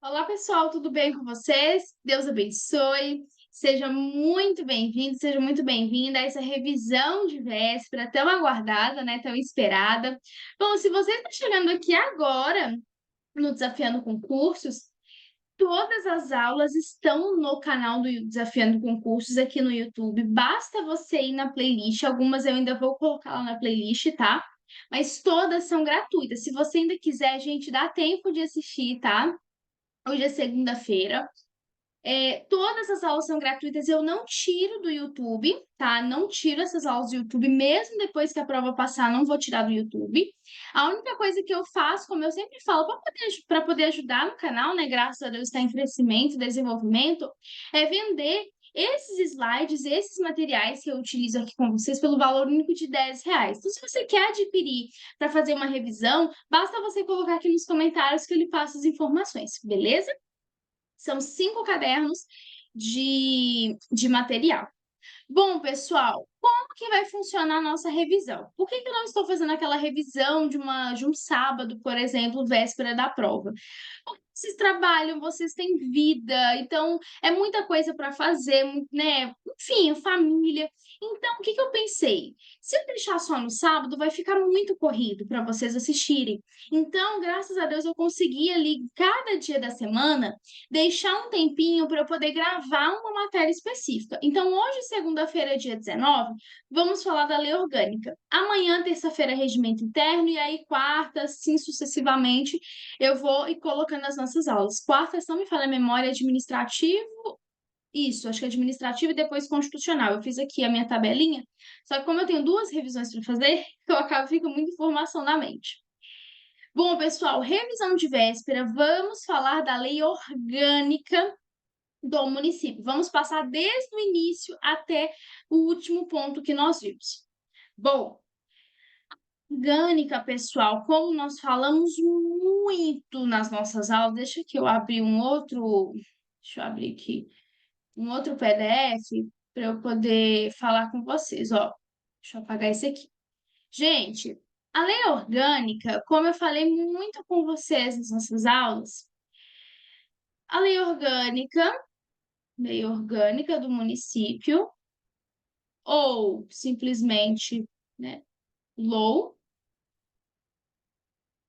Olá, pessoal, tudo bem com vocês? Deus abençoe. Seja muito bem-vindo, seja muito bem-vinda a essa revisão de véspera tão aguardada, né, tão esperada. Bom, se você está chegando aqui agora no Desafiando Concursos, todas as aulas estão no canal do Desafiando Concursos aqui no YouTube. Basta você ir na playlist, algumas eu ainda vou colocar lá na playlist, tá? Mas todas são gratuitas. Se você ainda quiser, gente, dá tempo de assistir, tá? Hoje é segunda-feira. Todas as aulas são gratuitas, eu não tiro do YouTube, tá? Não tiro essas aulas do YouTube, mesmo depois que a prova passar, não vou tirar do YouTube. A única coisa que eu faço, como eu sempre falo, para poder ajudar no canal, né? Graças a Deus está em crescimento, desenvolvimento, é vender esses slides, esses materiais que eu utilizo aqui com vocês pelo valor único de R$ 10. Então, se você quer adquirir para fazer uma revisão, basta você colocar aqui nos comentários que eu lhe passo as informações, beleza? São 5 cadernos de material. Bom, pessoal, como que vai funcionar a nossa revisão? Por que eu não estou fazendo aquela revisão de um sábado, por exemplo, véspera da prova? Porque vocês trabalham, vocês têm vida, então é muita coisa para fazer, né? Enfim, família. Então, o que eu pensei? Se eu deixar só no sábado, vai ficar muito corrido para vocês assistirem. Então, graças a Deus, eu consegui ali, cada dia da semana, deixar um tempinho para eu poder gravar uma matéria específica. Então, hoje, segunda-feira, dia 19, vamos falar da lei orgânica. Amanhã, terça-feira, regimento interno, e aí, quarta, assim sucessivamente, eu vou ir colocando as nossas aulas. Quarta, se não me falha a memória, administrativo. Isso, acho que administrativo e depois constitucional. Eu fiz aqui a minha tabelinha, só que como eu tenho duas revisões para fazer, eu acabo ficando muita informação na mente. Bom, pessoal, revisão de véspera, vamos falar da lei orgânica do município. Vamos passar desde o início até o último ponto que nós vimos. Bom, orgânica, pessoal, como nós falamos muito nas nossas aulas, deixa que eu abrir deixa eu abrir aqui, um outro PDF para eu poder falar com vocês, ó. Deixa eu apagar esse aqui. Gente, a lei orgânica, como eu falei muito com vocês nas nossas aulas, a lei orgânica do município, ou simplesmente, né, LOU,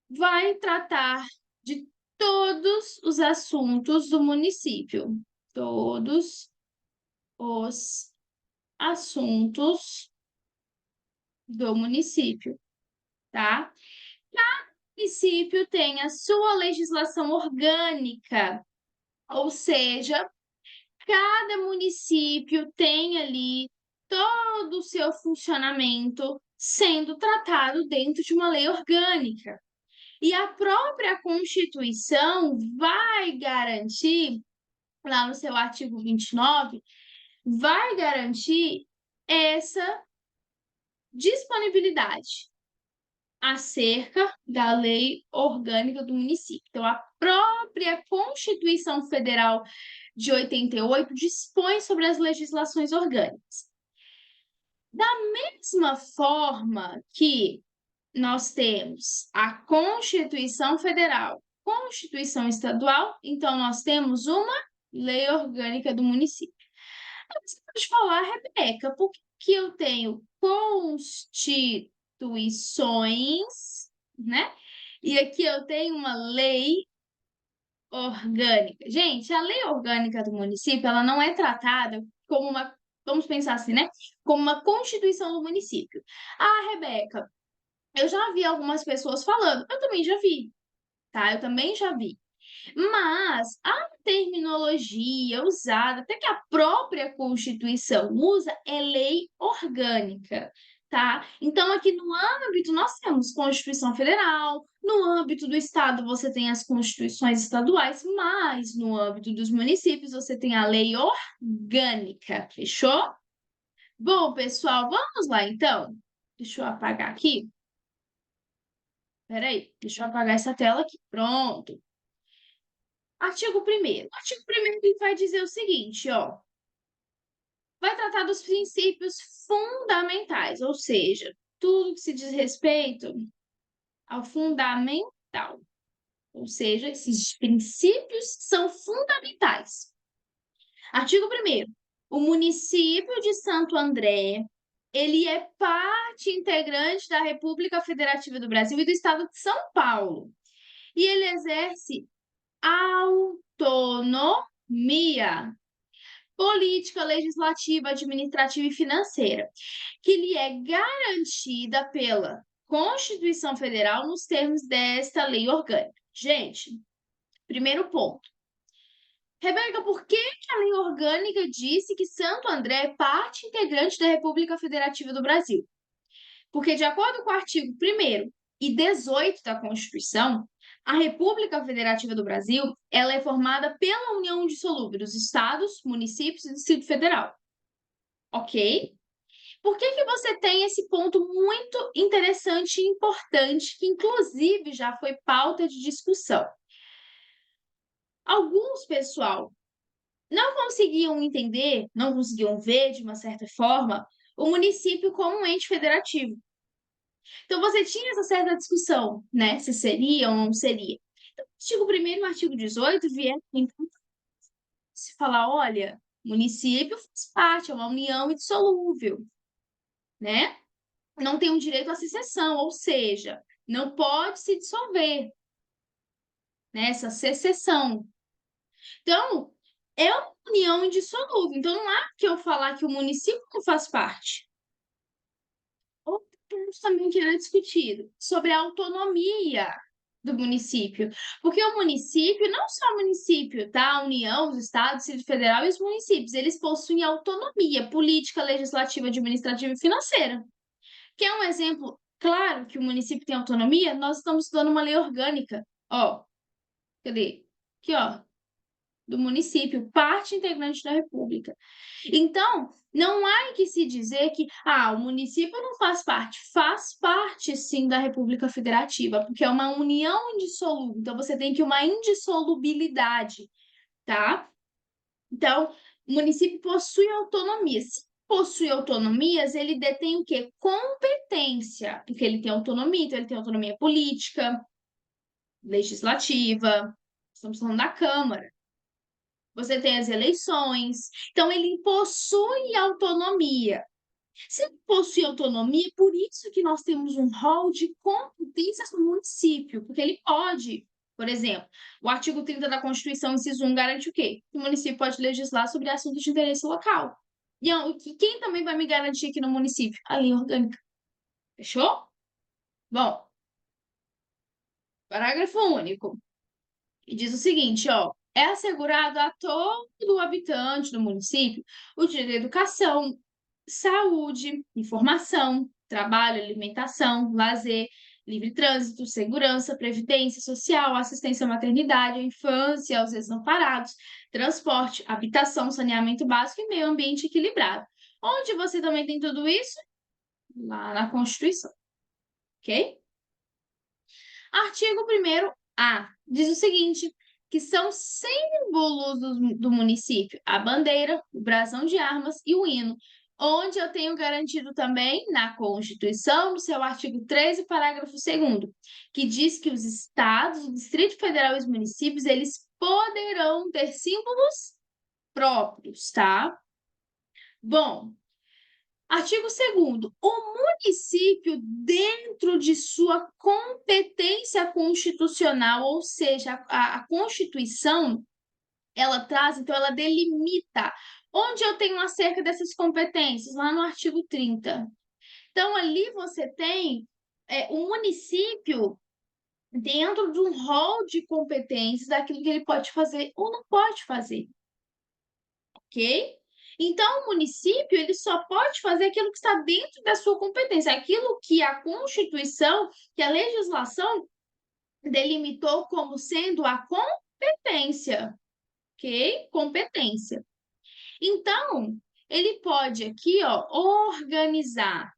vai tratar de todos os assuntos do município. Todos os assuntos do município, tá? O município tem a sua legislação orgânica, ou seja, cada município tem ali todo o seu funcionamento sendo tratado dentro de uma lei orgânica. E a própria Constituição vai garantir, lá no seu artigo 29, vai garantir essa disponibilidade acerca da lei orgânica do município. Então, a própria Constituição Federal de 88 dispõe sobre as legislações orgânicas. Da mesma forma que nós temos a Constituição Federal, Constituição Estadual, então nós temos uma lei orgânica do município. Você pode falar, Rebeca, por que eu tenho constituições, né? E aqui eu tenho uma lei orgânica. Gente, a lei orgânica do município, ela não é tratada como uma, vamos pensar assim, né? Como uma constituição do município. Ah, Rebeca, eu já vi algumas pessoas falando, eu também já vi, tá? Eu também já vi. Mas a terminologia usada, até que a própria Constituição usa, é lei orgânica, tá? Então, aqui no âmbito, nós temos Constituição Federal, no âmbito do Estado, você tem as constituições estaduais, mas no âmbito dos municípios, você tem a lei orgânica, fechou? Bom, pessoal, vamos lá então. Deixa eu apagar aqui. Peraí, deixa eu apagar essa tela aqui. Pronto. Artigo 1º. Artigo 1º ele vai dizer o seguinte, ó. Vai tratar dos princípios fundamentais, ou seja, tudo que se diz respeito ao fundamental. Ou seja, esses princípios são fundamentais. Artigo 1º. O município de Santo André, ele é parte integrante da República Federativa do Brasil e do Estado de São Paulo. E ele exerce autonomia política, legislativa, administrativa e financeira, que lhe é garantida pela Constituição Federal nos termos desta lei orgânica. Gente, primeiro ponto. Rebeca, por que a lei orgânica disse que Santo André é parte integrante da República Federativa do Brasil? Porque, de acordo com o artigo 1º e 18 da Constituição, a República Federativa do Brasil ela é formada pela união indissolúvel dos estados, municípios e Distrito Federal. Ok? Por que você tem esse ponto muito interessante e importante, que inclusive já foi pauta de discussão? Alguns, pessoal, não conseguiam entender, não conseguiam ver, de uma certa forma, o município como um ente federativo. Então, você tinha essa certa discussão, né? Se seria ou não seria. Então, o artigo 1º e o artigo 18 vieram então, se falar, olha, município faz parte, é uma união indissolúvel, né? Não tem um direito à secessão, ou seja, não pode se dissolver, né? Essa secessão. Então, é uma união indissolúvel. Então, não há que eu falar que o município não faz parte. Outro ponto também que era discutido, sobre a autonomia do município. Porque o município, não só o município, tá? A União, os estados, o Distrito Federal e os municípios, eles possuem autonomia política, legislativa, administrativa e financeira. Quer um exemplo claro que o município tem autonomia? Nós estamos estudando uma lei orgânica. Ó, cadê? Aqui, ó, do município, parte integrante da República. Então, não há que se dizer que o município não faz parte sim da República Federativa, porque é uma união indissolúvel. Então, você tem que uma indissolubilidade, tá? Então, o município possui autonomia. Se possui autonomias, ele detém o quê? Competência, porque ele tem autonomia, então ele tem autonomia política, legislativa, estamos falando da Câmara. Você tem as eleições, então ele possui autonomia. Se ele possui autonomia, por isso que nós temos um rol de competências no município, porque ele pode, por exemplo, o artigo 30 da Constituição, inciso 1, garante o quê? Que o município pode legislar sobre assuntos de interesse local. E quem também vai me garantir aqui no município? A lei orgânica. Fechou? Bom, parágrafo único. E diz o seguinte, ó, é assegurado a todo habitante do município o direito à educação, saúde, informação, trabalho, alimentação, lazer, livre trânsito, segurança, previdência social, assistência à maternidade, à infância, aos desamparados, transporte, habitação, saneamento básico e meio ambiente equilibrado. Onde você também tem tudo isso? Lá na Constituição, ok? Artigo 1º-A diz o seguinte, que são símbolos do município, a bandeira, o brasão de armas e o hino, onde eu tenho garantido também na Constituição, no seu artigo 13, parágrafo 2º, que diz que os estados, o Distrito Federal e os municípios, eles poderão ter símbolos próprios, tá? Bom, artigo 2º. O município, dentro de sua competência constitucional, ou seja, a Constituição, ela traz, então, ela delimita onde eu tenho acerca dessas competências, lá no artigo 30. Então, ali você tem o município dentro de um rol de competências daquilo que ele pode fazer ou não pode fazer, ok? Então, o município ele só pode fazer aquilo que está dentro da sua competência, aquilo que a Constituição, que a legislação delimitou como sendo a competência, ok? Competência. Então, ele pode aqui, ó, organizará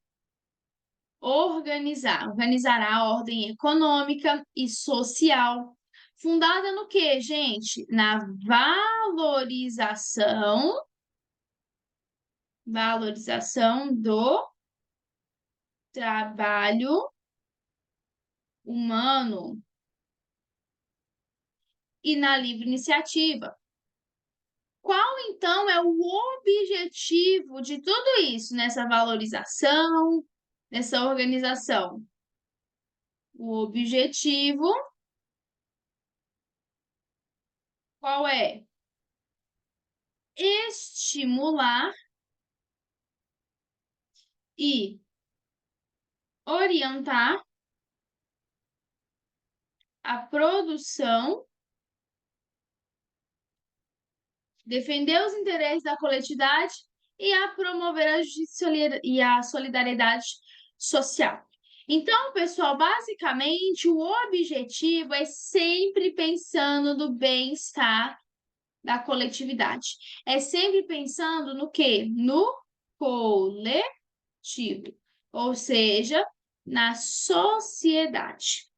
a ordem econômica e social, fundada no quê, gente? Na valorização do trabalho humano. e na livre iniciativa. Qual, então, é o objetivo de tudo isso, nessa valorização, nessa organização? O objetivo, qual é? Estimular e orientar a produção, defender os interesses da coletividade e a promover a justiça e a solidariedade social. Então, pessoal, basicamente, o objetivo é sempre pensando no bem-estar da coletividade. É sempre pensando no quê? No coletivo, ou seja, na sociedade.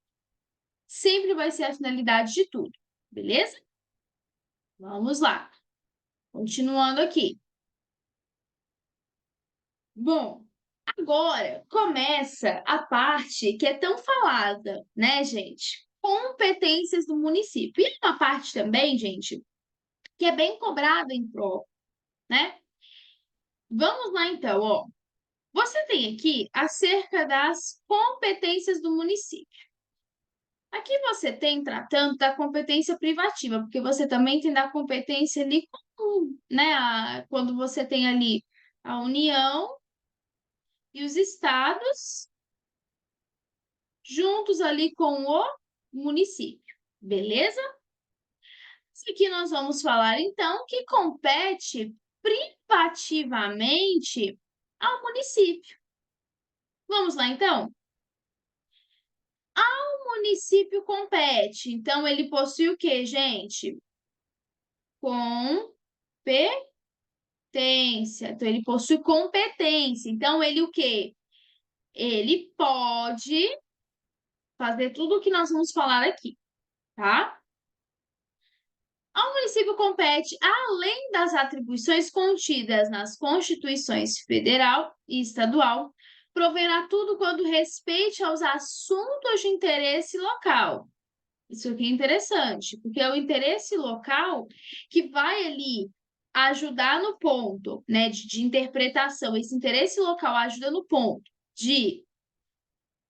Sempre vai ser a finalidade de tudo, beleza? Vamos lá. Continuando aqui. Bom, agora começa a parte que é tão falada, né, gente? Competências do município. E uma parte também, gente, que é bem cobrada em prova, né? Vamos lá então, ó. Você tem aqui acerca das competências do município. Aqui você tem tratando da competência privativa, porque você também tem da competência ali, né, quando você tem ali a União e os estados juntos ali com o município, beleza? Isso aqui nós vamos falar então que compete privativamente ao município. Vamos lá então? O município compete, então ele possui o quê, gente? Competência. Então ele possui competência. Então ele o quê? Ele pode fazer tudo o que nós vamos falar aqui, tá? Ao município compete, além das atribuições contidas nas Constituições Federal e Estadual, prover a tudo quanto respeite aos assuntos de interesse local. Isso aqui é interessante, porque é o interesse local que vai ali ajudar no ponto, né, de interpretação. Esse interesse local ajuda no ponto de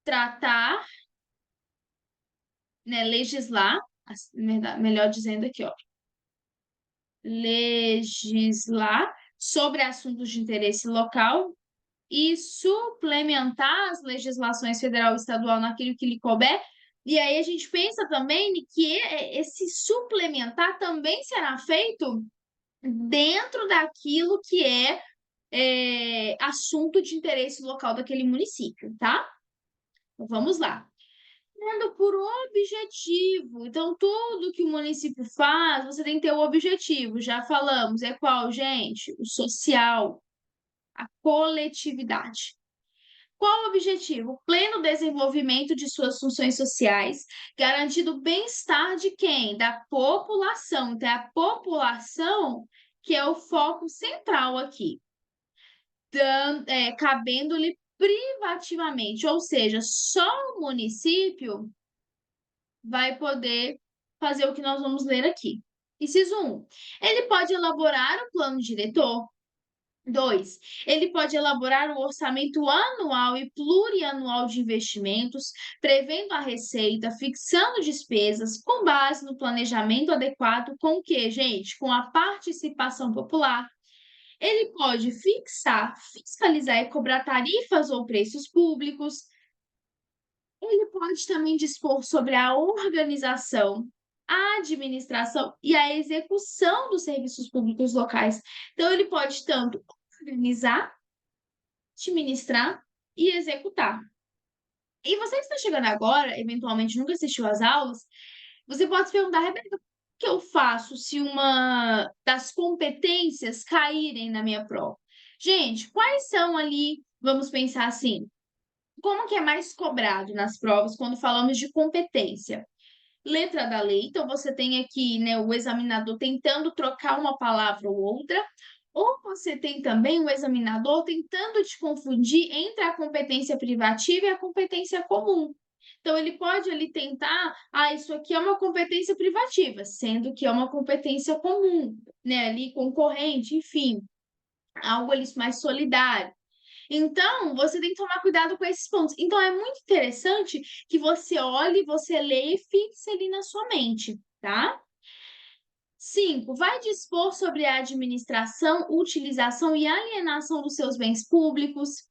tratar, né, legislar, melhor dizendo aqui, ó, legislar sobre assuntos de interesse local e suplementar as legislações federal e estadual naquilo que lhe couber. E aí a gente pensa também que esse suplementar também será feito dentro daquilo que é assunto de interesse local daquele município, tá? Então, vamos lá. Tendo por objetivo. Então, tudo que o município faz, você tem que ter o objetivo. Já falamos, é qual, gente? O social, a coletividade. Qual o objetivo? O pleno desenvolvimento de suas funções sociais, garantindo o bem-estar de quem? Da população. Então, é a população que é o foco central aqui, cabendo-lhe privativamente, ou seja, só o município vai poder fazer o que nós vamos ler aqui. Inciso 1. Ele pode elaborar o plano diretor. 2. Ele pode elaborar o orçamento anual e plurianual de investimentos, prevendo a receita, fixando despesas, com base no planejamento adequado com o quê, gente? Com a participação popular. Ele pode fixar, fiscalizar e cobrar tarifas ou preços públicos. Ele pode também dispor sobre a organização, a administração e a execução dos serviços públicos locais. Então, ele pode tanto organizar, administrar e executar. E você que está chegando agora, eventualmente nunca assistiu às aulas, você pode se perguntar, Rebeca, o que eu faço se uma das competências caírem na minha prova? Gente, quais são ali, vamos pensar assim, como que é mais cobrado nas provas quando falamos de competência? Letra da lei, então você tem aqui, né, o examinador tentando trocar uma palavra ou outra, ou você tem também o examinador tentando te confundir entre a competência privativa e a competência comum. Então, ele pode ali tentar, isso aqui é uma competência privativa, sendo que é uma competência comum, né? Ali, concorrente, enfim, algo ali mais solidário. Então, você tem que tomar cuidado com esses pontos. Então, é muito interessante que você olhe, você leia e fixe ali na sua mente, tá? 5. Vai dispor sobre a administração, utilização e alienação dos seus bens públicos.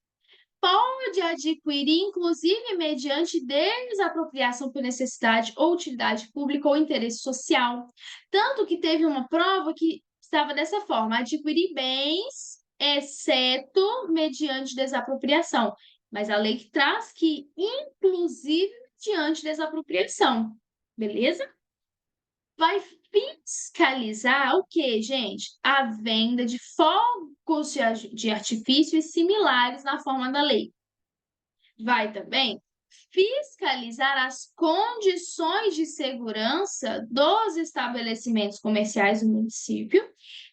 Pode adquirir, inclusive mediante desapropriação por necessidade ou utilidade pública ou interesse social. Tanto que teve uma prova que estava dessa forma: adquirir bens, exceto mediante desapropriação. Mas a lei que traz que, inclusive, mediante desapropriação. Beleza? Vai fiscalizar o quê, gente? A venda de fogos de artifício e similares na forma da lei. Vai também fiscalizar as condições de segurança dos estabelecimentos comerciais do município,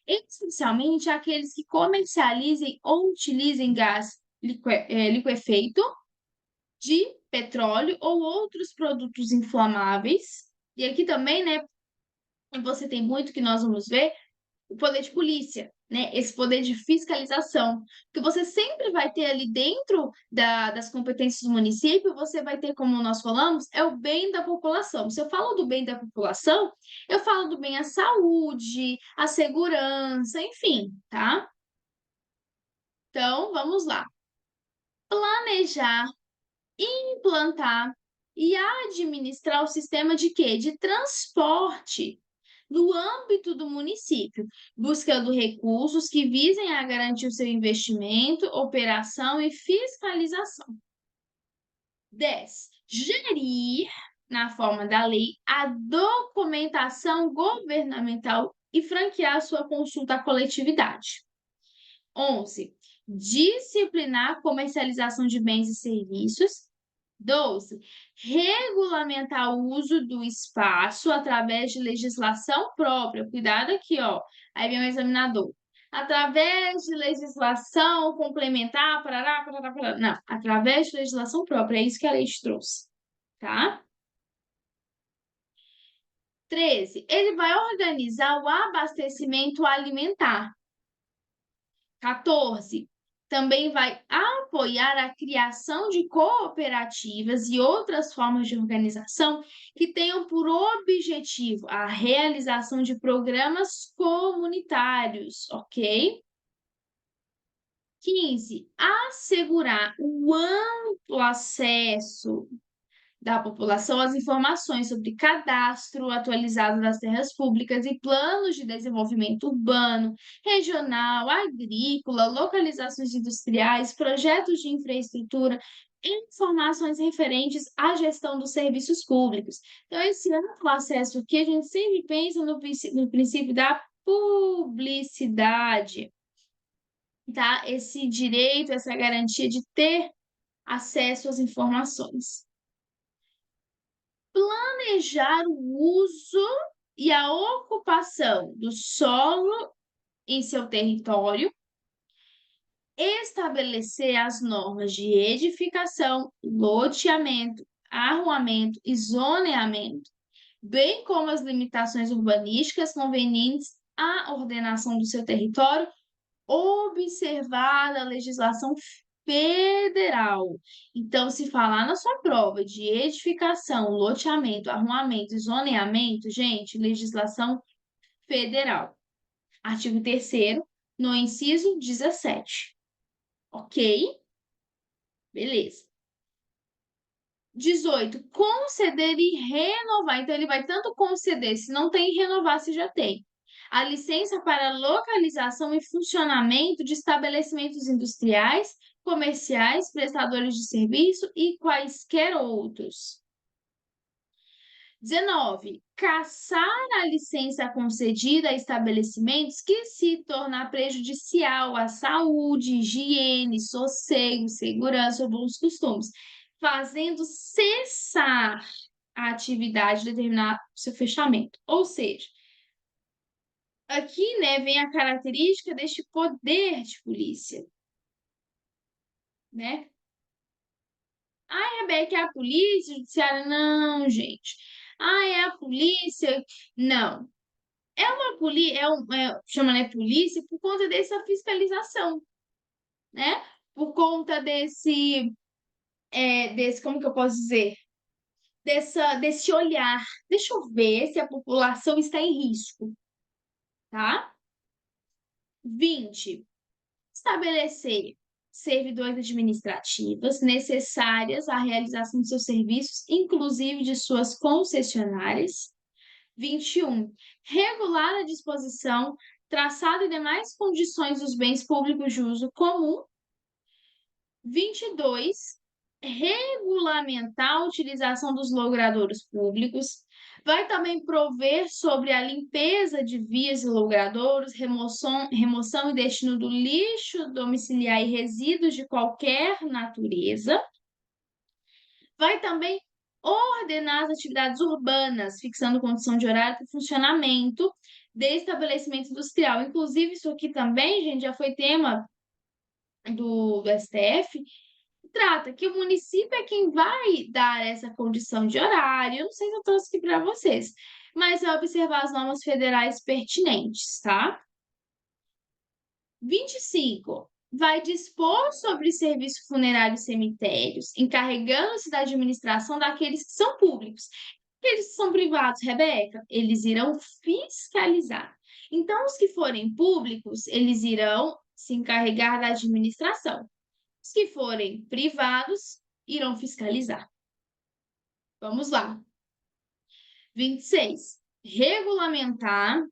especialmente aqueles que comercializem ou utilizem gás liquefeito de petróleo ou outros produtos inflamáveis. E aqui também, né, você tem muito que nós vamos ver o poder de polícia, né? Esse poder de fiscalização. Porque você sempre vai ter ali dentro das competências do município, você vai ter, como nós falamos, é o bem da população. Se eu falo do bem da população, eu falo do bem à saúde, à segurança, enfim, tá? Então, vamos lá. Planejar, implantar e administrar o sistema de quê? De transporte no âmbito do município, buscando recursos que visem a garantir o seu investimento, operação e fiscalização. 10. Gerir, na forma da lei, a documentação governamental e franquear sua consulta à coletividade. 11. Disciplinar a comercialização de bens e serviços. 12. Regulamentar o uso do espaço através de legislação própria. Cuidado aqui, ó. Aí vem o examinador. Através de legislação complementar, parará, parará, parará. Não, através de legislação própria. É isso que a lei te trouxe, tá? 13. Ele vai organizar o abastecimento alimentar. 14. Também vai apoiar a criação de cooperativas e outras formas de organização que tenham por objetivo a realização de programas comunitários, ok? 15. Assegurar o amplo acesso da população as informações sobre cadastro atualizado das terras públicas e planos de desenvolvimento urbano, regional, agrícola, localizações industriais, projetos de infraestrutura, informações referentes à gestão dos serviços públicos. Então, esse amplo acesso que a gente sempre pensa no princípio da publicidade, tá? Esse direito, essa garantia de ter acesso às informações. Planejar o uso e a ocupação do solo em seu território, estabelecer as normas de edificação, loteamento, arruamento e zoneamento, bem como as limitações urbanísticas convenientes à ordenação do seu território, observar a legislação federal. Então, se falar na sua prova de edificação, loteamento, arruamento e zoneamento, gente, legislação federal. Artigo 3º, no inciso 17. Ok? Beleza. 18. Conceder e renovar. Então, ele vai tanto conceder se não tem, e renovar se já tem. A licença para localização e funcionamento de estabelecimentos industriais, comerciais, prestadores de serviço e quaisquer outros. 19. Cassar a licença concedida a estabelecimentos que se tornar prejudicial à saúde, higiene, sossego, segurança ou bons costumes, fazendo cessar a atividade determinada seu fechamento. Ou seja, aqui, né, vem a característica deste poder de polícia, né? Ai, Rebeca, é a polícia judiciária? Não, gente. Ah, é a polícia? Não. É uma polícia, chama, né, polícia por conta dessa fiscalização, né? Por conta desse, como que eu posso dizer? Desse olhar. Deixa eu ver se a população está em risco, tá? 20. Estabelecer servidões administrativas necessárias à realização de seus serviços, inclusive de suas concessionárias. 21. Regular a disposição, traçado e demais condições dos bens públicos de uso comum. 22. Regulamentar a utilização dos logradouros públicos. Vai também prover sobre a limpeza de vias e logradouros, remoção e destino do lixo domiciliar e resíduos de qualquer natureza. Vai também ordenar as atividades urbanas, fixando condição de horário para o funcionamento de estabelecimento industrial. Inclusive, isso aqui também, gente, já foi tema do STF, trata que o município é quem vai dar essa condição de horário. Eu não sei se eu trouxe aqui para vocês, mas é observar as normas federais pertinentes, tá? 25. Vai dispor sobre serviço funerário e cemitérios, encarregando-se da administração daqueles que são públicos. Aqueles que são privados, Rebeca, eles irão fiscalizar. Então, os que forem públicos, eles irão se encarregar da administração. Os que forem privados irão fiscalizar. Vamos lá. 26. Regulamentar,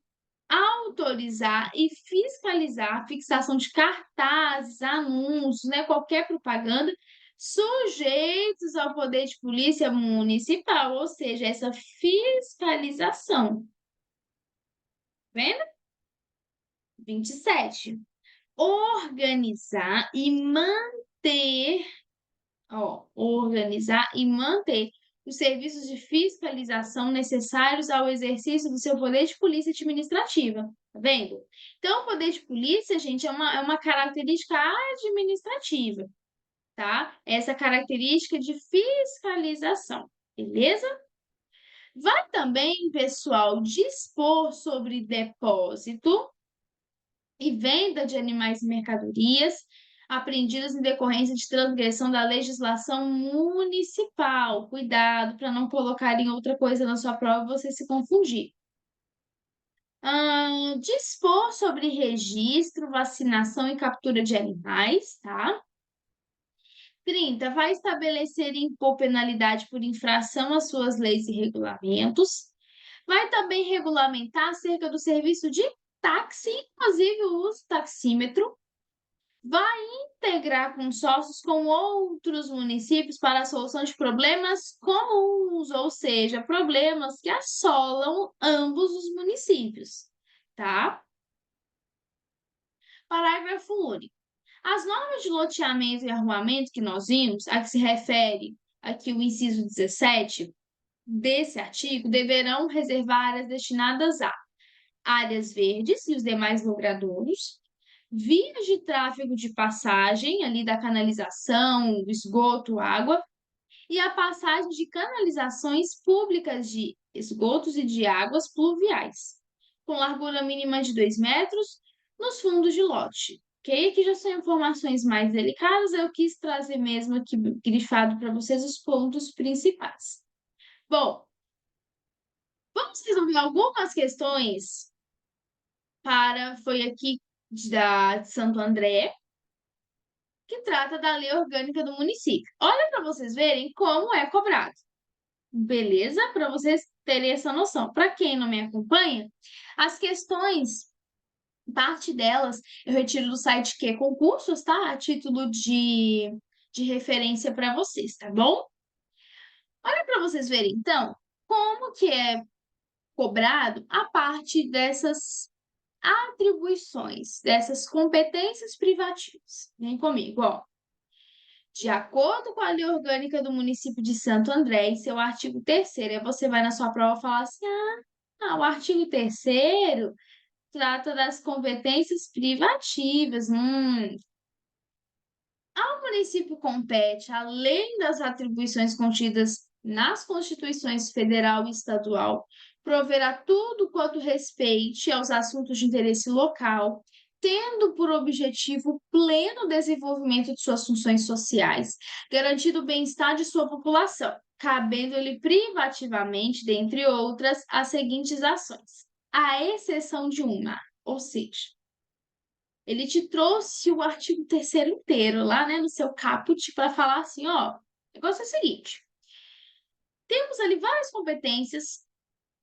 autorizar e fiscalizar a fixação de cartazes, anúncios, né, qualquer propaganda sujeitos ao poder de polícia municipal, ou seja, essa fiscalização. Vendo? 27. Organizar e manter organizar e manter os serviços de fiscalização necessários ao exercício do seu poder de polícia administrativa. Tá vendo? Então, o poder de polícia, gente, é uma característica administrativa, tá? Essa característica de fiscalização, beleza? Vai também, pessoal, dispor sobre depósito e venda de animais e mercadorias apreendidas em decorrência de transgressão da legislação municipal. Cuidado para não colocarem outra coisa na sua prova e você se confundir. Dispor sobre registro, vacinação e captura de animais, tá? 30. Vai estabelecer e impor penalidade por infração às suas leis e regulamentos. Vai também regulamentar acerca do serviço de táxi, inclusive o uso do taxímetro. Vai integrar consórcios com outros municípios para a solução de problemas comuns, ou seja, problemas que assolam ambos os municípios, tá? Parágrafo único. As normas de loteamento e arruamento que nós vimos, a que se refere aqui o inciso 17 desse artigo, deverão reservar áreas destinadas a áreas verdes e os demais logradouros, vias de tráfego de passagem, ali da canalização, do esgoto, água, e a passagem de canalizações públicas de esgotos e de águas pluviais, com largura mínima de 2 metros nos fundos de lote. Ok? Aqui já são informações mais delicadas, eu quis trazer mesmo aqui grifado para vocês os pontos principais. Bom, vamos resolver algumas questões foi aqui de Santo André, que trata da lei orgânica do município. Olha para vocês verem como é cobrado. Beleza? Para vocês terem essa noção. Para quem não me acompanha, as questões, parte delas eu retiro do site que é concursos, tá? A título de referência para vocês, tá bom? Olha para vocês verem, então, como que é cobrado a parte dessas atribuições, dessas competências privativas. Vem comigo, ó. De acordo com a Lei Orgânica do município de Santo André, em seu artigo 3º, aí você vai na sua prova falar assim: o artigo 3º trata das competências privativas. Ao município compete, além das atribuições contidas nas Constituições Federal e Estadual, prover a tudo quanto respeite aos assuntos de interesse local, tendo por objetivo o pleno desenvolvimento de suas funções sociais, garantido o bem-estar de sua população, cabendo-lhe privativamente, dentre outras, as seguintes ações, à exceção de uma, ou seja, ele te trouxe o artigo 3º inteiro lá, né, no seu caput para falar assim, ó, o negócio é o seguinte, temos ali várias competências,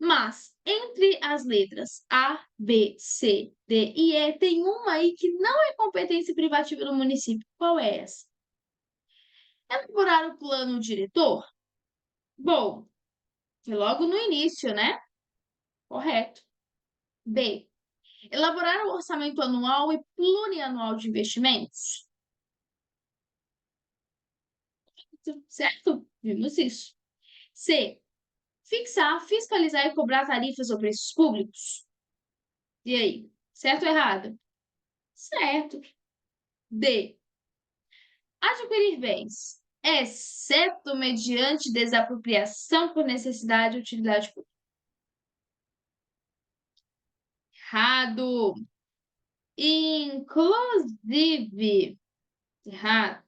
mas entre as letras A, B, C, D e E, tem uma aí que não é competência privativa do município. Qual é essa? Elaborar o plano diretor? Bom, foi logo no início, né? Correto. B. Elaborar o orçamento anual e plurianual de investimentos? Certo? Vimos isso. C. Fixar, fiscalizar e cobrar tarifas ou preços públicos? E aí? Certo ou errado? Certo. D. Adquirir bens, exceto mediante desapropriação por necessidade e utilidade pública. Errado. Inclusive. Errado.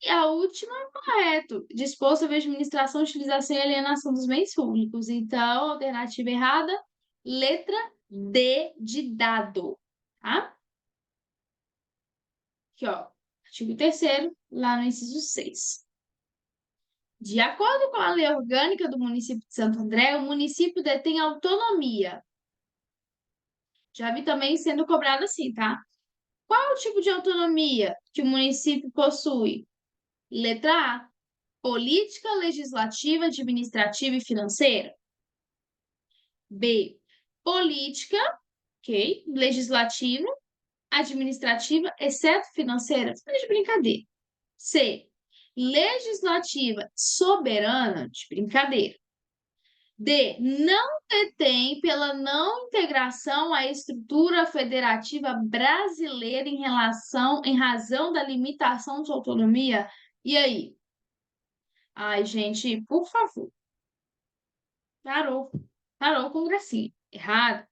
E a última é correto. Dispor sobre a administração, utilização e alienação dos bens públicos. Então, alternativa errada, letra D de dado. Tá? Aqui, ó. Artigo 3º, lá no inciso 6. De acordo com a Lei Orgânica do município de Santo André, o município detém autonomia. Já vi também sendo cobrado assim, tá? Qual o tipo de autonomia que o município possui? Letra A. Política, legislativa, administrativa e financeira. B. Política, ok, legislativa, administrativa, exceto financeira. Fica de brincadeira. C. Legislativa, soberana, de brincadeira. D. Não detém pela não integração à estrutura federativa brasileira em razão da limitação de autonomia. E aí? Ai, gente, por favor. Parou. Parou com gracinha. Errado.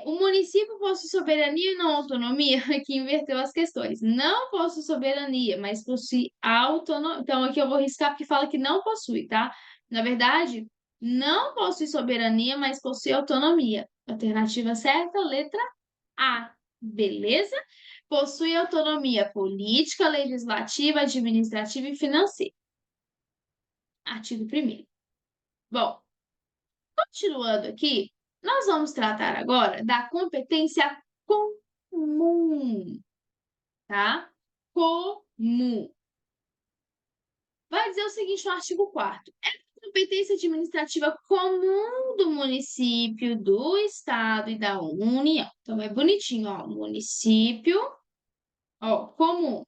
O município possui soberania e não autonomia, que inverteu as questões. Não possui soberania, mas possui autonomia. Então, aqui eu vou riscar porque fala que não possui, tá? Na verdade, não possui soberania, mas possui autonomia. Alternativa certa, letra A. Beleza? Possui autonomia política, legislativa, administrativa e financeira. Artigo 1º. Bom, continuando aqui, nós vamos tratar agora da competência comum, tá? Comum. Vai dizer o seguinte no artigo 4º. É competência administrativa comum do município, do estado e da União. Então, é bonitinho, ó. Município, ó, comum.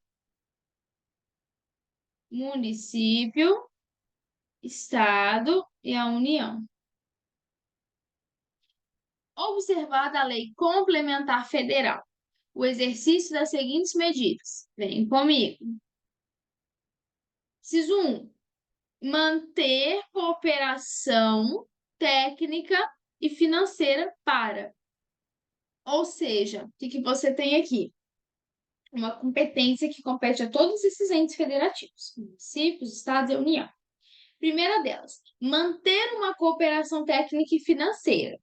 Município, estado e a União. Observada a Lei Complementar Federal, o exercício das seguintes medidas. Vem comigo. Inciso 1. Manter cooperação técnica e financeira para. Ou seja, o que você tem aqui? Uma competência que compete a todos esses entes federativos, municípios, estados e União. Primeira delas, manter uma cooperação técnica e financeira.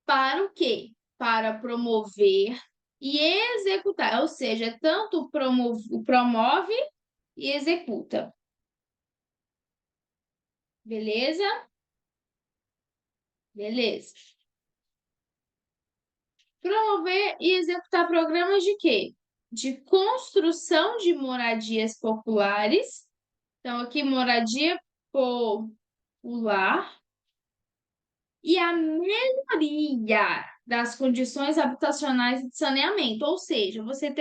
Para o quê? Para promover e executar, ou seja, tanto promove e executa. Beleza? Beleza. Promover e executar programas de quê? De construção de moradias populares. Então, aqui, moradia popular. E a melhoria das condições habitacionais e de saneamento. Ou seja, você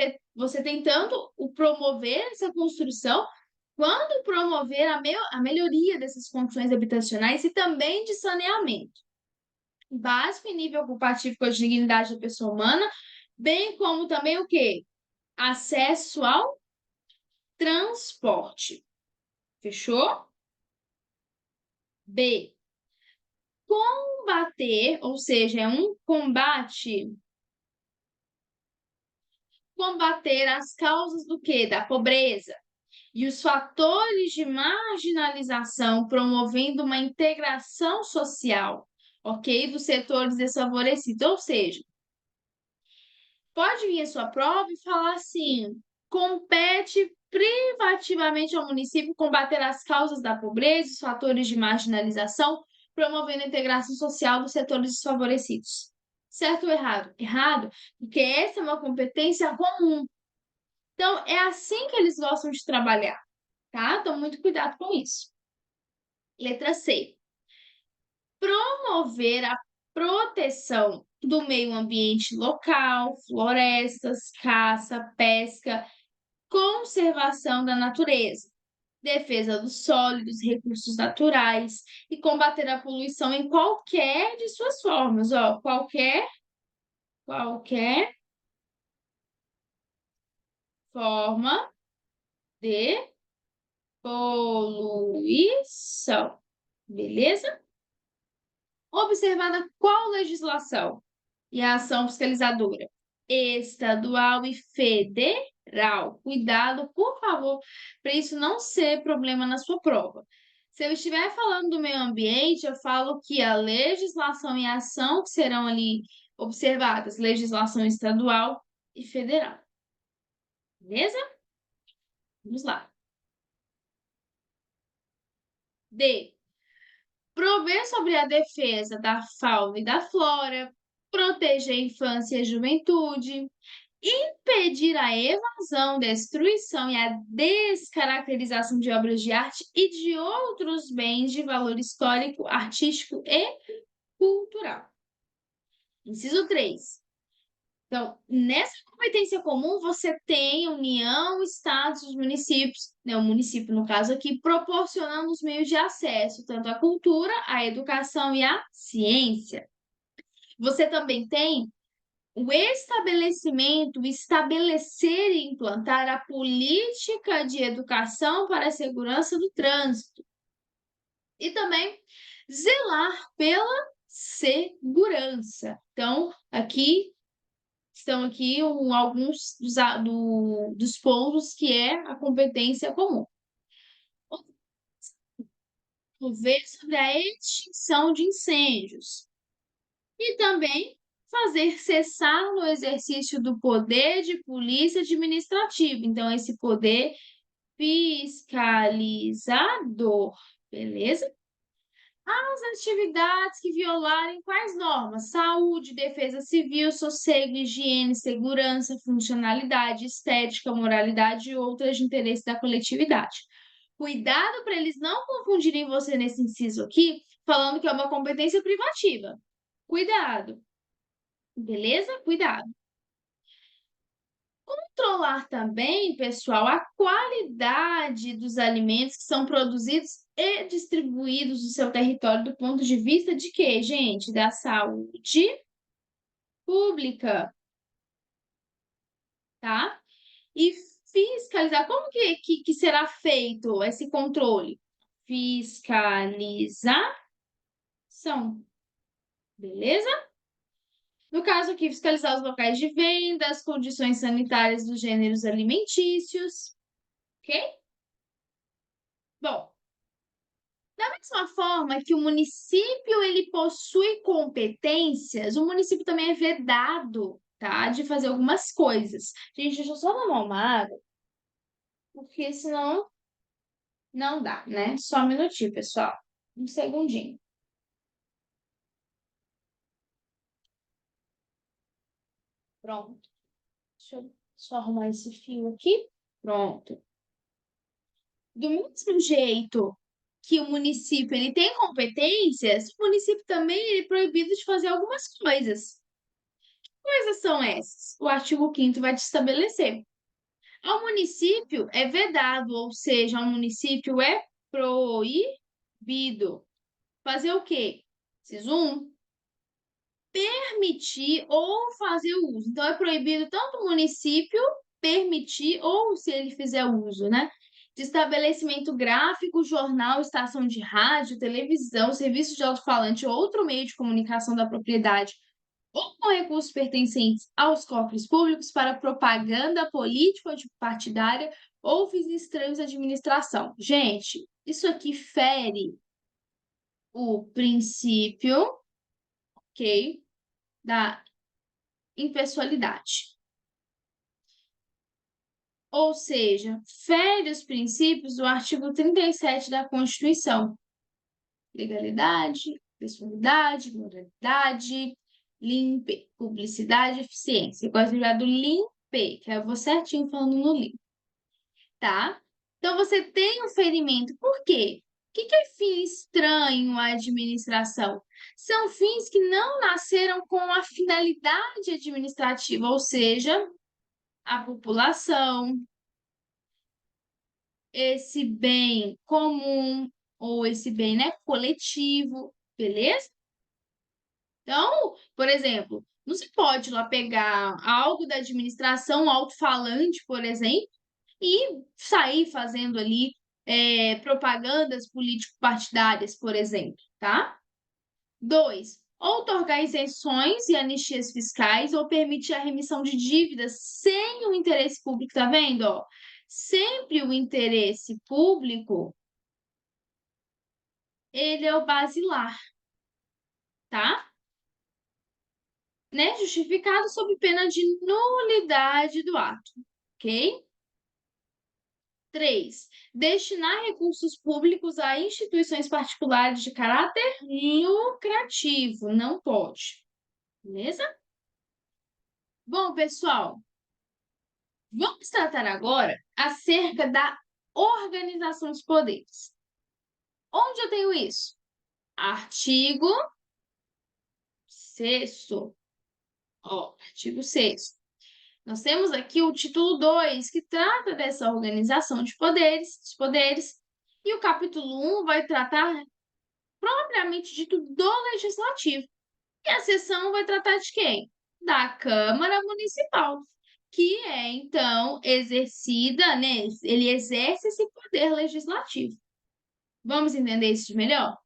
tem tanto o promover essa construção, quanto promover a melhoria dessas condições habitacionais e também de saneamento. Básico e nível ocupativo com a dignidade da pessoa humana, bem como também o quê? acesso ao transporte. Fechou? B, combater, ou seja, é um combate. Combater as causas do quê? Da pobreza e os fatores de marginalização, promovendo uma integração social, ok? Dos setores desfavorecidos. Ou seja, pode vir a sua prova e falar assim: compete privativamente ao município combater as causas da pobreza, os fatores de marginalização, promovendo a integração social dos setores desfavorecidos. Certo ou errado? Errado, porque essa é uma competência comum. Então, é assim que eles gostam de trabalhar, tá? Então, muito cuidado com isso. Letra C. Promover a proteção do meio ambiente local, florestas, caça, pesca, conservação da natureza, defesa dos sólidos, recursos naturais e combater a poluição em qualquer de suas formas, ó, qualquer forma de poluição. Beleza? Observada qual legislação e a ação fiscalizadora? Estadual e federal. Cuidado, por favor, para isso não ser problema na sua prova. Se eu estiver falando do meio ambiente, eu falo que a legislação e a ação que serão ali observadas, legislação estadual e federal. Beleza? Vamos lá. D. Prover sobre a defesa da fauna e da flora, proteger a infância e a juventude, impedir a evasão, destruição e a descaracterização de obras de arte e de outros bens de valor histórico, artístico e cultural. Inciso 3. Então, nessa competência comum, você tem União, Estados, os municípios, né, o município, no caso aqui, proporcionando os meios de acesso, tanto à cultura, à educação e à ciência. Você também tem o estabelecimento, estabelecer e implantar a política de educação para a segurança do trânsito. E também zelar pela segurança. Então, aqui estão aqui alguns dos pontos que é a competência comum. Ver sobre a extinção de incêndios. E também fazer cessar no exercício do poder de polícia administrativa. Então, esse poder fiscalizador, beleza? As atividades que violarem quais normas? Saúde, defesa civil, sossego, higiene, segurança, funcionalidade, estética, moralidade e outras de interesse da coletividade. Cuidado para eles não confundirem você nesse inciso aqui, falando que é uma competência privativa. Cuidado, beleza? Cuidado. Controlar também, pessoal, a qualidade dos alimentos que são produzidos e distribuídos no seu território do ponto de vista de quê, gente? Da saúde pública, tá? E fiscalizar. Como que será feito esse controle? Fiscalização, beleza? No caso aqui, fiscalizar os locais de venda, as condições sanitárias dos gêneros alimentícios, ok? Bom, da mesma forma que o município ele possui competências, o município também é vedado, tá, de fazer algumas coisas. Gente, deixa eu só tomar uma água, porque senão não dá, né? Só um minutinho, pessoal. Um segundinho. Pronto. Deixa eu só arrumar esse fio aqui. Pronto. Do mesmo jeito que o município ele tem competências, o município também ele é proibido de fazer algumas coisas. Que coisas são essas? O artigo 5º vai te estabelecer. Ao município é vedado, ou seja, ao município é proibido. Fazer o quê? Inciso 1. Permitir ou fazer uso. Então, é proibido tanto o município permitir, ou se ele fizer uso, né, de estabelecimento gráfico, jornal, estação de rádio, televisão, serviço de alto-falante ou outro meio de comunicação da propriedade ou com recursos pertencentes aos cofres públicos para propaganda política ou partidária ou fins estranhos à administração. Gente, isso aqui fere o princípio, ok, da impessoalidade. Ou seja, fere os princípios do artigo 37 da Constituição. Legalidade, pessoalidade, moralidade, limpe, publicidade, eficiência. Eu gosto de usar do limpe, que eu vou certinho falando no limpe, tá? Então, você tem um ferimento. Por quê? O que é fim estranho à administração? São fins que não nasceram com a finalidade administrativa, ou seja, a população, esse bem comum ou esse bem, né, coletivo, beleza? Então, por exemplo, não se pode lá pegar algo da administração, um alto-falante, por exemplo, e sair fazendo ali propagandas político-partidárias, por exemplo, tá? 2. Outorgar isenções e anistias fiscais ou permitir a remissão de dívidas sem o interesse público, tá vendo? Ó? Sempre o interesse público, ele é o basilar, tá? Né? Justificado sob pena de nulidade do ato, ok? 3. Destinar recursos públicos a instituições particulares de caráter lucrativo. Não pode. Beleza? Bom, pessoal, vamos tratar agora acerca da organização dos poderes. Onde eu tenho isso? Artigo 6º. Ó, artigo 6º. Nós temos aqui o título 2, que trata dessa organização de poderes, dos poderes, e o capítulo 1 vai tratar propriamente dito do legislativo. E a sessão vai tratar de quem? Da Câmara Municipal, que é, então, exercida, né? Ele exerce esse poder legislativo. Vamos entender isso melhor?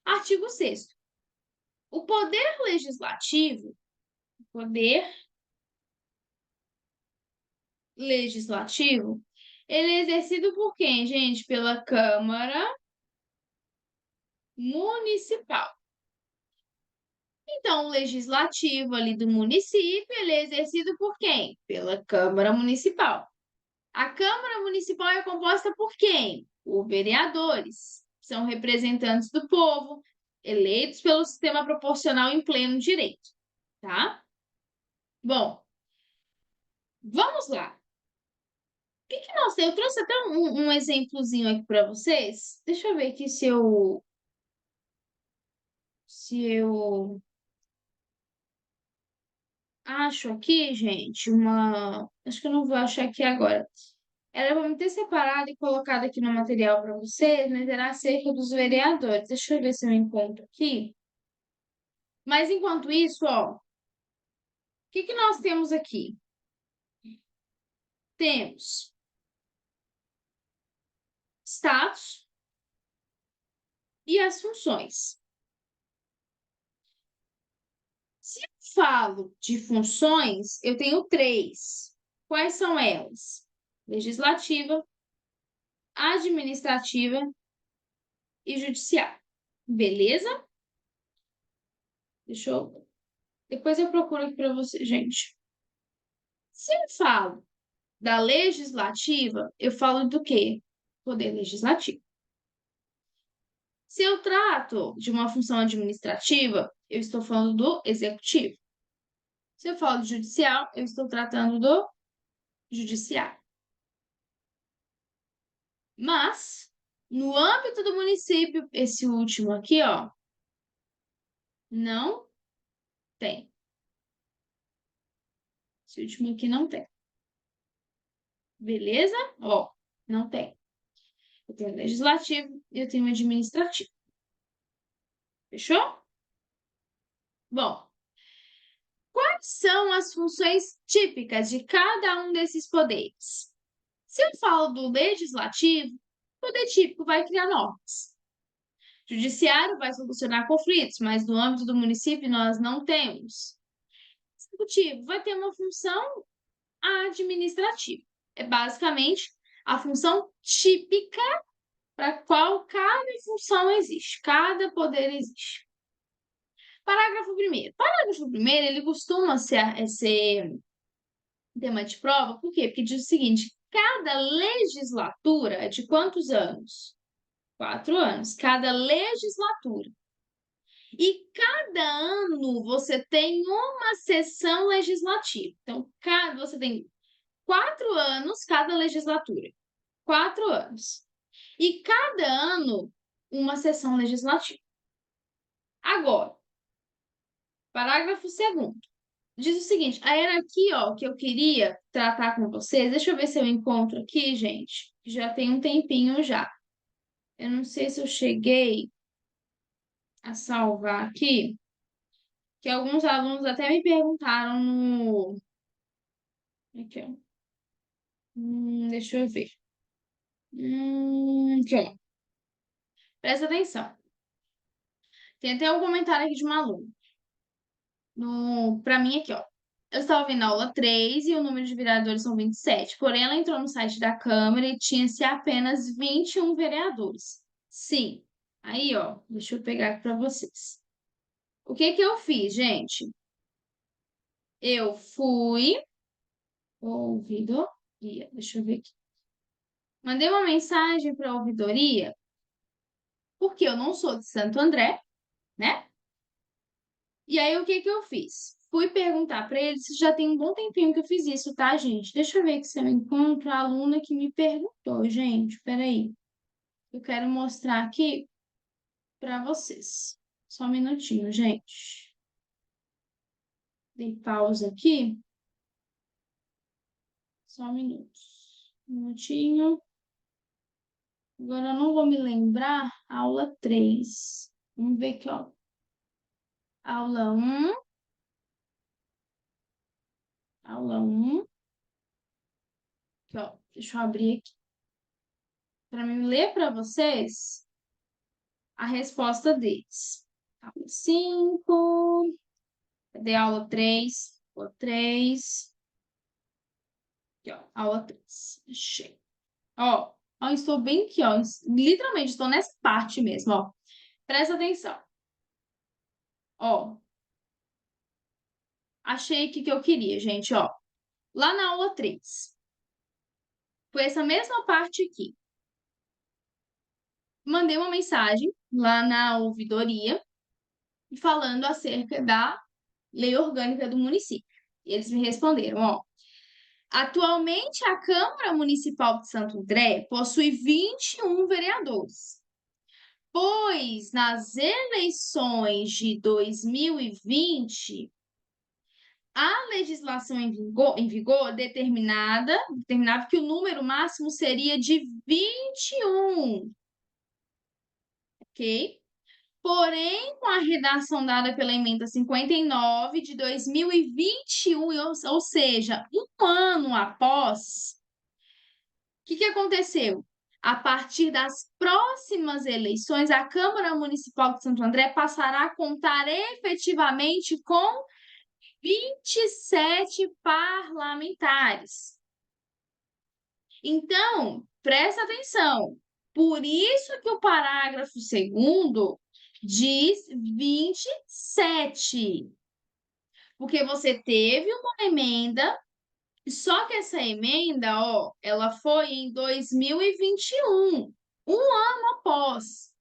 Artigo 6º. O poder legislativo, ele é exercido por quem, gente? Pela Câmara Municipal. Então, o legislativo ali do município, ele é exercido por quem? Pela Câmara Municipal. A Câmara Municipal é composta por quem? Por vereadores. São representantes do povo, eleitos pelo sistema proporcional em pleno direito, tá? Bom, vamos lá. O que nós temos? Eu trouxe até um exemplozinho aqui para vocês. Deixa eu ver aqui se eu acho aqui, gente, uma. Acho que eu não vou achar aqui agora. Era para me ter separado e colocado aqui no material para vocês, mas era acerca dos vereadores. Deixa eu ver se eu encontro aqui. Mas enquanto isso, ó, o que nós temos aqui? Temos status e as funções. Se eu falo de funções, eu tenho 3. Quais são elas? Legislativa, administrativa e judiciária. Beleza? Depois eu procuro aqui para você, gente. Se eu falo da legislativa, eu falo do quê? Poder legislativo. Se eu trato de uma função administrativa, eu estou falando do executivo. Se eu falo de judicial, eu estou tratando do judiciário. Mas, no âmbito do município, esse último aqui, ó, não tem. Esse último aqui não tem. Beleza? Ó, não tem. Eu tenho legislativo e eu tenho administrativo. Fechou? Bom, Quais são as funções típicas de cada um desses poderes? Se eu falo do legislativo, o poder típico vai criar normas. O judiciário vai solucionar conflitos, mas no âmbito do município nós não temos. O executivo vai ter uma função administrativa. É basicamente a função típica para qual cada função existe, cada poder existe. Parágrafo 1º. Parágrafo 1º, ele costuma ser tema de prova, por quê? Porque diz o seguinte, cada legislatura é de quantos anos? 4 anos, cada legislatura. E cada ano você tem uma sessão legislativa. Então, você tem 4 anos cada legislatura. 4 anos. E cada ano uma sessão legislativa. Agora, parágrafo 2º. Diz o seguinte, aí era aqui, ó, que eu queria tratar com vocês. Deixa eu ver se eu encontro aqui, gente. Já tem um tempinho já. Eu não sei se eu cheguei a salvar aqui, que alguns alunos até me perguntaram no... Aqui, ó. Deixa eu ver. Aqui, ó. Presta atenção. Tem até um comentário aqui de uma aluna. Para mim aqui, ó. Eu estava vendo a aula 3 e o número de vereadores são 27. Porém, ela entrou no site da Câmara e tinha-se apenas 21 vereadores. Sim. Aí, ó, deixa eu pegar aqui para vocês. O que que eu fiz, gente? Eu fui... Ouvidoria. Deixa eu ver aqui. Mandei uma mensagem para a ouvidoria, porque eu não sou de Santo André, né? E aí, o que que eu fiz? Fui perguntar para eles, já tem um bom tempinho que eu fiz isso, tá, gente? Deixa eu ver se eu encontro a aluna que me perguntou, gente. Peraí. Eu quero mostrar aqui para vocês. Só um minutinho, gente. Dei pausa aqui. Só um minuto. Um minutinho. Agora eu não vou me lembrar. Aula 3. Vamos ver aqui, ó. Aula 1. Aula 1. Aqui, ó. Deixa eu abrir aqui. Para mim ler para vocês a resposta deles. Aula 5. Cadê a aula 3? Aula 3. Aqui, ó. Aula 3. Achei. Ó, ó, estou bem aqui, ó. Literalmente, estou nessa parte mesmo, ó. Presta atenção. Ó. Achei aqui que eu queria, gente, ó. Lá na aula 3. Foi essa mesma parte aqui. Mandei uma mensagem lá na ouvidoria falando acerca da lei orgânica do município. E eles me responderam, ó. Atualmente, a Câmara Municipal de Santo André possui 21 vereadores, pois nas eleições de 2020, a legislação em vigor determinava que o número máximo seria de 21, ok? Porém, com a redação dada pela emenda 59 de 2021, ou seja, um ano após, o que aconteceu? A partir das próximas eleições, a Câmara Municipal de Santo André passará a contar efetivamente com 27 parlamentares. Então, presta atenção. Por isso que o parágrafo 2º diz 27. Porque você teve uma emenda, só que essa emenda, ó, ela foi em 2021, um ano após.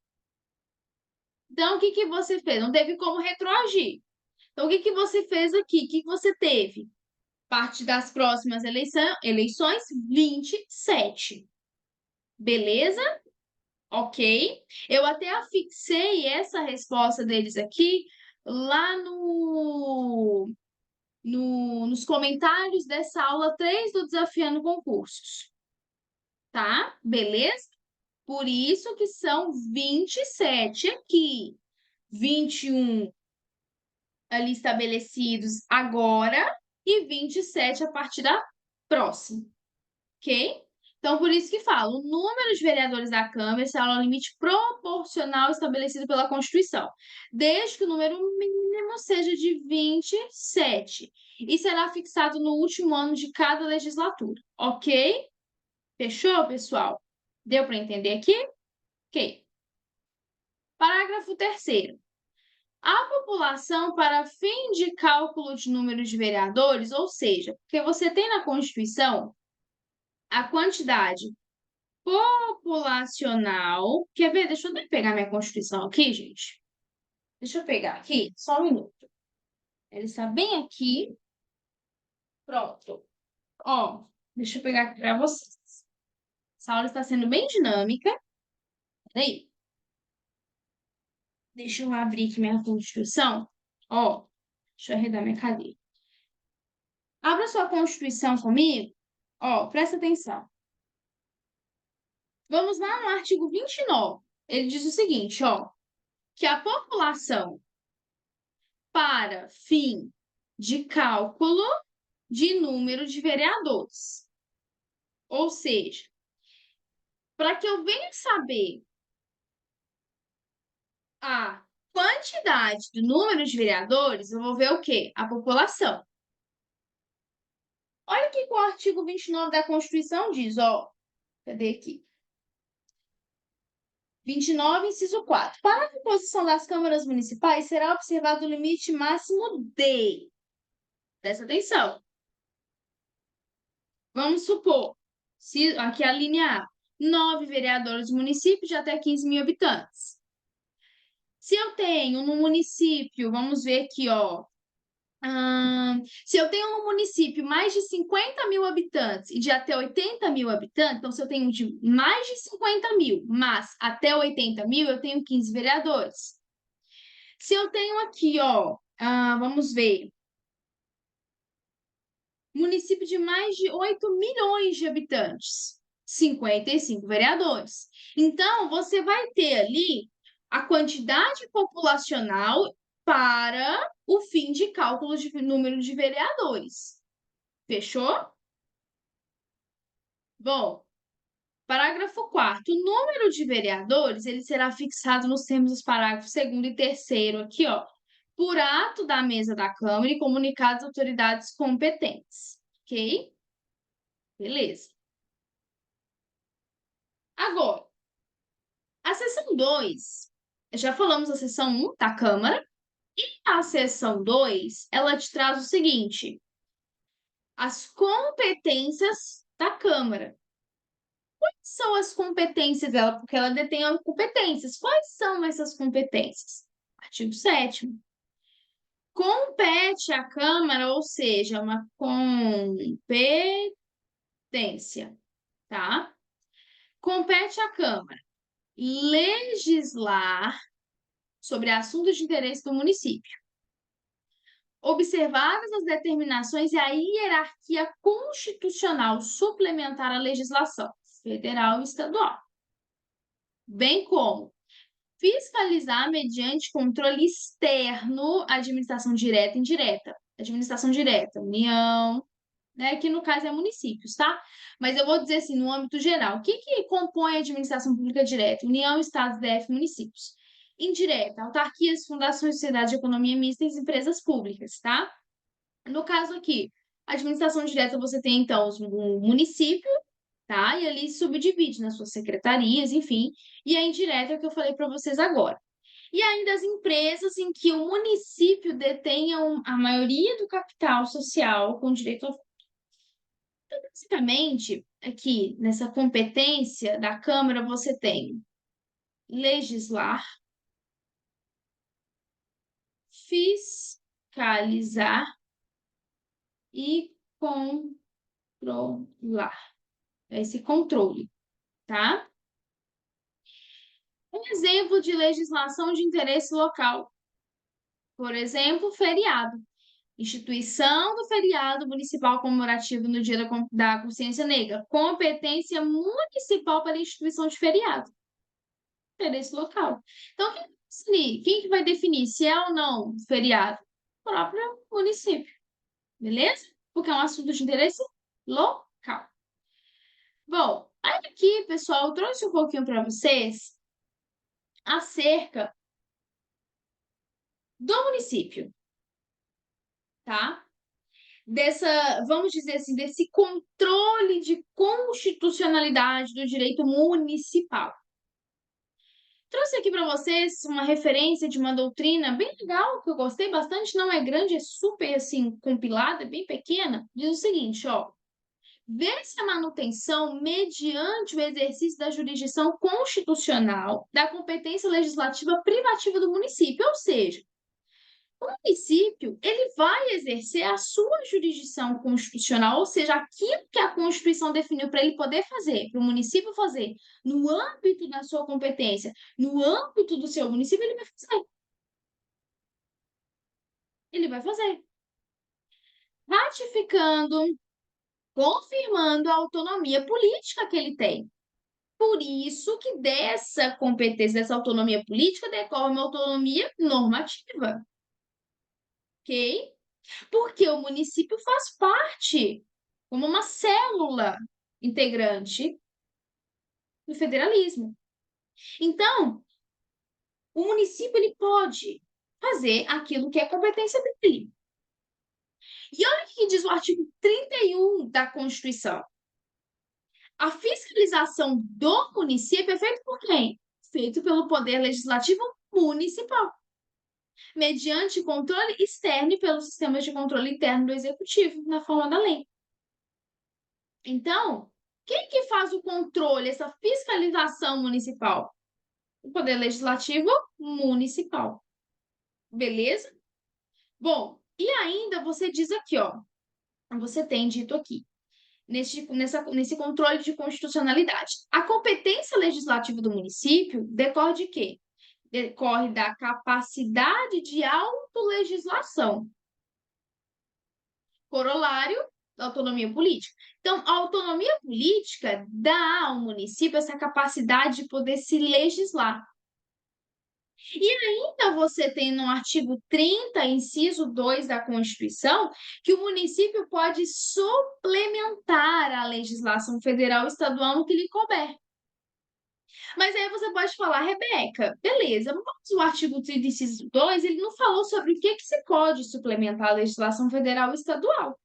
Então, o que que você fez? Não teve como retroagir. Então, o que que você fez aqui? O que que você teve? Parte das próximas eleições, 27. Beleza? Ok? Eu até afixei essa resposta deles aqui lá nos comentários dessa aula 3 do Desafiando Concursos. Tá? Beleza? Por isso que são 27 aqui. 21 ali estabelecidos agora e 27 a partir da próxima, ok? Então, por isso que falo, o número de vereadores da Câmara será ao limite proporcional estabelecido pela Constituição, desde que o número mínimo seja de 27 e será fixado no último ano de cada legislatura, ok? Fechou, pessoal? Deu para entender aqui? Ok. Parágrafo 3º. A população, para fim de cálculo de número de vereadores, ou seja, porque você tem na Constituição a quantidade populacional. Quer ver? Deixa eu pegar minha Constituição aqui, gente. Deixa eu pegar aqui, só um minuto. Ele está bem aqui. Pronto. Ó, deixa eu pegar aqui para vocês. Essa aula está sendo bem dinâmica. Peraí. Deixa eu abrir aqui minha Constituição. Ó, deixa eu arredar minha cadeira. Abra sua Constituição comigo. Ó, presta atenção. Vamos lá no artigo 29. Ele diz o seguinte, ó, que a população para fim de cálculo de número de vereadores. Ou seja, para que eu venha saber a quantidade do número de vereadores, eu vou ver o quê? A população. Olha o que o artigo 29 da Constituição diz, ó. Cadê aqui? 29, inciso 4. Para a composição das câmaras municipais, será observado o limite máximo de... Presta atenção. Vamos supor, se aqui a linha A, 9 vereadores do município de até 15 mil habitantes. Se eu tenho no município, vamos ver aqui, ó. Se eu tenho no município mais de 50 mil habitantes e de até 80 mil habitantes, então se eu tenho de mais de 50 mil, mas até 80 mil, eu tenho 15 vereadores. Se eu tenho aqui, ó, vamos ver, município de mais de 8 milhões de habitantes, 55 vereadores. Então, você vai ter ali a quantidade populacional para o fim de cálculo de número de vereadores. Fechou? Bom, parágrafo 4º. O número de vereadores ele será fixado nos termos dos parágrafos 2º e 3º aqui, ó, por ato da mesa da Câmara e comunicado às autoridades competentes. Ok? Beleza. Agora, a seção 2, já falamos da seção 1 da Câmara, e a seção 2, ela te traz o seguinte: as competências da Câmara. Quais são as competências dela? Porque ela detém competências. Quais são essas competências? Artigo 7º. Compete à Câmara, ou seja, uma competência, tá? Compete à Câmara legislar sobre assuntos de interesse do município, observadas as determinações e a hierarquia constitucional suplementar à legislação federal e estadual, bem como fiscalizar mediante controle externo a administração direta e indireta. Administração direta, União, né? Que no caso é municípios, tá? Mas eu vou dizer assim, no âmbito geral, o que que compõe a administração pública direta? União, Estados, DF, municípios. Indireta, autarquias, fundações, sociedades de economia mista e empresas públicas, tá? No caso aqui, administração direta você tem, então, o município, tá? E ali subdivide nas suas secretarias, enfim. E a indireta é o que eu falei para vocês agora. E ainda as empresas em que o município detenha a maioria do capital social com direito ao... Então, basicamente, aqui nessa competência da Câmara, você tem legislar, fiscalizar e controlar. Esse controle, tá? Um exemplo de legislação de interesse local. Por exemplo, feriado. Instituição do feriado municipal comemorativo no Dia da Consciência Negra. Competência municipal para a instituição de feriado. Interesse local. Então, quem que vai definir se é ou não feriado? próprio município, beleza? Porque é um assunto de interesse local. Bom, aqui, pessoal, eu trouxe um pouquinho para vocês acerca do município, tá? Vamos dizer assim, desse controle de constitucionalidade do direito municipal. Trouxe aqui para vocês uma referência de uma doutrina bem legal, que eu gostei bastante, não é grande, é super assim compilada, é bem pequena. Diz o seguinte, ó: vê-se a manutenção mediante o exercício da jurisdição constitucional da competência legislativa privativa do município, ou seja, o município, ele vai exercer a sua jurisdição constitucional, ou seja, aquilo que a Constituição definiu para ele poder fazer, para o município fazer, no âmbito da sua competência, no âmbito do seu município, ele vai fazer. Ele vai fazer. Ratificando, confirmando a autonomia política que ele tem. Por isso que dessa competência, dessa autonomia política, decorre uma autonomia normativa. Ok? Porque o município faz parte, como uma célula integrante do federalismo. Então, o município ele pode fazer aquilo que é competência dele. E olha o que diz o artigo 31 da Constituição. A fiscalização do município é feita por quem? Feito pelo Poder Legislativo Municipal, mediante controle externo e pelos sistemas de controle interno do Executivo, na forma da lei. Então, quem que faz o controle, essa fiscalização municipal? O Poder Legislativo Municipal. Beleza? Bom, e ainda você diz aqui, ó, você tem dito aqui, nesse controle de constitucionalidade. A competência legislativa do município decorre de quê? Decorre da capacidade de autolegislação. Corolário da autonomia política. Então, a autonomia política dá ao município essa capacidade de poder se legislar. E ainda você tem no artigo 30, inciso 2 da Constituição, que o município pode suplementar a legislação federal e estadual no que lhe couber. Mas aí você pode falar, Rebeca, beleza, mas o artigo 30, inciso 2, ele não falou sobre o que se pode suplementar a legislação federal e estadual.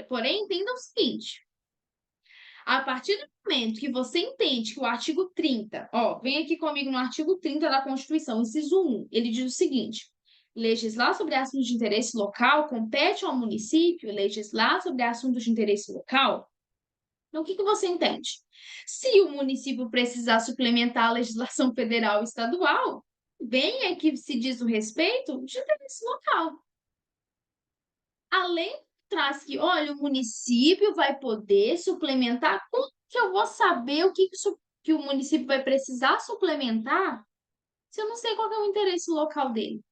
Porém, entenda o seguinte: a partir do momento que você entende que o artigo 30, ó, vem aqui comigo no artigo 30 da Constituição, inciso 1, ele diz o seguinte: legislar sobre assuntos de interesse local compete ao município legislar sobre assuntos de interesse local. Então, o que você entende? Se o município precisar suplementar a legislação federal e estadual, bem é que se diz o respeito de interesse local. Além traz que, olha, o município vai poder suplementar. Como que eu vou saber o que o município vai precisar suplementar se eu não sei qual é o interesse local dele?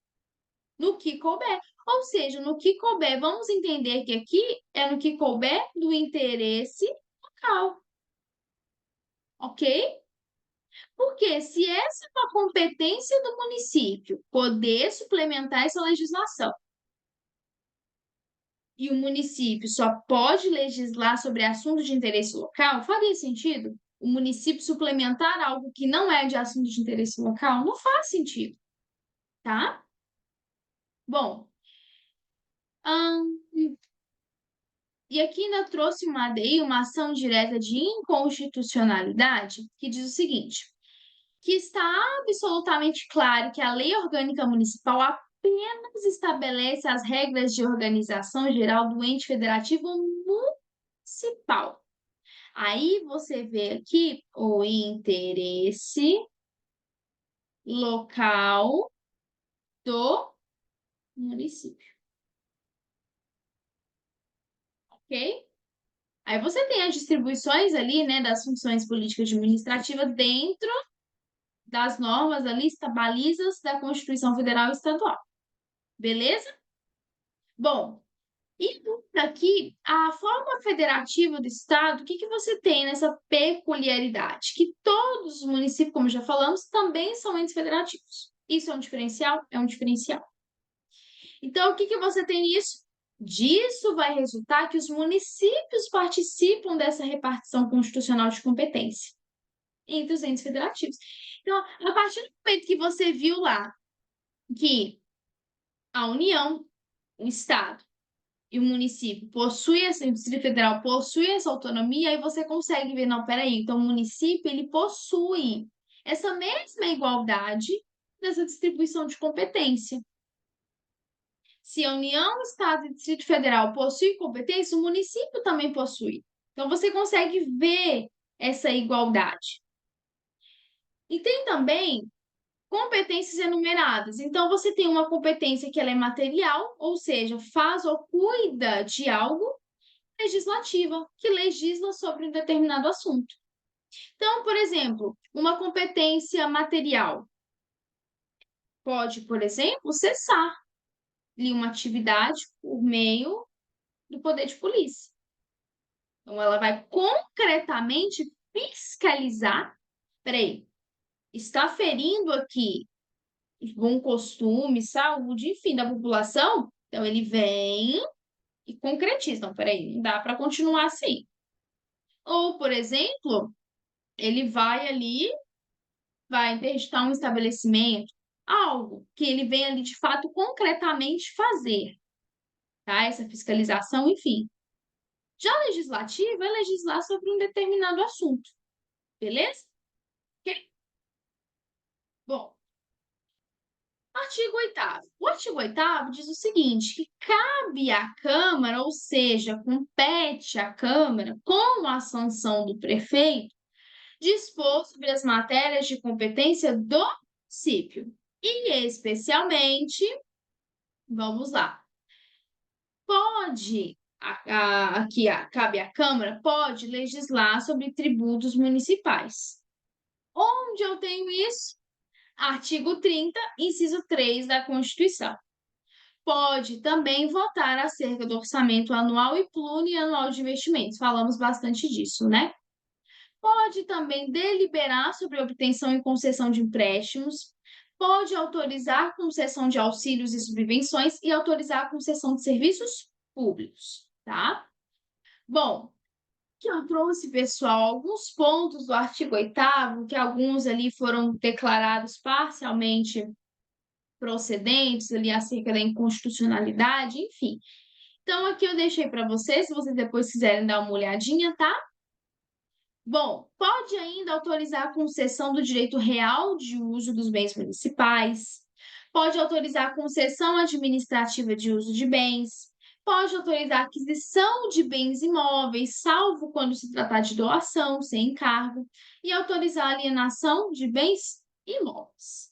No que couber. Ou seja, no que couber. Vamos entender que aqui é no que couber do interesse local. Ok? Porque se essa é uma competência do município, poder suplementar essa legislação, e o município só pode legislar sobre assuntos de interesse local, faria sentido? O município suplementar algo que não é de assunto de interesse local? Não faz sentido, tá? Bom, e aqui ainda trouxe uma ADI, uma ação direta de inconstitucionalidade, que diz o seguinte: que está absolutamente claro que a Lei Orgânica Municipal apenas estabelece as regras de organização geral do ente federativo municipal. Aí você vê aqui o interesse local do município. Ok? Aí você tem as distribuições ali, né, das funções políticas administrativas dentro das normas ali, balizas da Constituição Federal e Estadual. Beleza? Bom, e aqui, a forma federativa do Estado, o que você tem nessa peculiaridade? Que todos os municípios, como já falamos, também são entes federativos. Isso é um diferencial? É um diferencial. Então, o que que você tem nisso? Disso vai resultar que os municípios participam dessa repartição constitucional de competência entre os entes federativos. Então, a partir do momento que você viu lá que a União, o Estado e o município possui essa, o Distrito Federal possui essa autonomia, aí você consegue ver, não, peraí, então o município, ele possui essa mesma igualdade nessa distribuição de competência. Se a União, Estado e Distrito Federal possuem competência, o município também possui. Então, você consegue ver essa igualdade. E tem também competências enumeradas. Então, você tem uma competência que ela é material, ou seja, faz ou cuida de algo, legislativa, que legisla sobre um determinado assunto. Então, por exemplo, uma competência material pode, por exemplo, cessar uma atividade por meio do poder de polícia. Então, ela vai concretamente fiscalizar. Peraí, está ferindo aqui bom costume, saúde, enfim, da população? Então, ele vem e concretiza. Então, peraí, não dá para continuar assim. Ou, por exemplo, ele vai ali, vai interditar um estabelecimento, algo que ele vem ali de fato concretamente fazer, tá? Essa fiscalização, enfim. Já a legislativa é legislar sobre um determinado assunto, beleza? Ok? Bom, artigo 8º. O artigo 8º diz o seguinte, que cabe à Câmara, ou seja, compete à Câmara, com a sanção do prefeito, dispor sobre as matérias de competência do município. E, especialmente, vamos lá, pode, aqui cabe à Câmara, pode legislar sobre tributos municipais. Onde eu tenho isso? Artigo 30, inciso 3 da Constituição. Pode também votar acerca do orçamento anual e plurianual de investimentos. Falamos bastante disso, né? Pode também deliberar sobre a obtenção e concessão de empréstimos. Pode autorizar concessão de auxílios e subvenções e autorizar a concessão de serviços públicos, tá? Bom, que eu trouxe, pessoal, alguns pontos do artigo 8º, que alguns ali foram declarados parcialmente procedentes ali acerca da inconstitucionalidade, enfim. Então, aqui eu deixei para vocês, se vocês depois quiserem dar uma olhadinha, tá? Bom, pode ainda autorizar a concessão do direito real de uso dos bens municipais, pode autorizar a concessão administrativa de uso de bens, pode autorizar a aquisição de bens imóveis, salvo quando se tratar de doação, sem encargo, e autorizar a alienação de bens imóveis.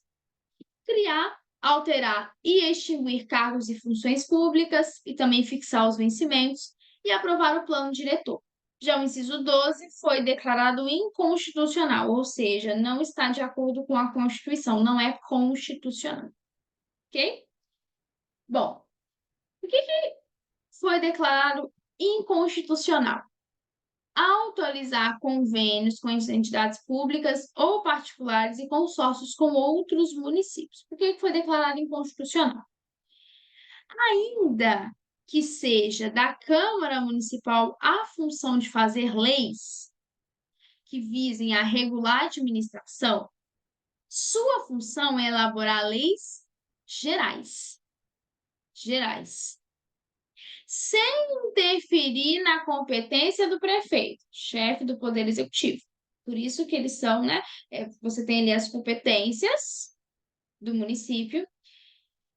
Criar, alterar e extinguir cargos e funções públicas e também fixar os vencimentos e aprovar o plano diretor. Já o inciso 12 foi declarado inconstitucional, ou seja, não está de acordo com a Constituição, não é constitucional. Ok? Bom, o que foi declarado inconstitucional? Autorizar convênios com entidades públicas ou particulares e consórcios com outros municípios. Por que foi declarado inconstitucional? Ainda que seja da Câmara Municipal a função de fazer leis que visem a regular a administração, sua função é elaborar leis gerais. Gerais. Sem interferir na competência do prefeito, chefe do Poder Executivo. Por isso que eles são, né? Você tem ali as competências do município.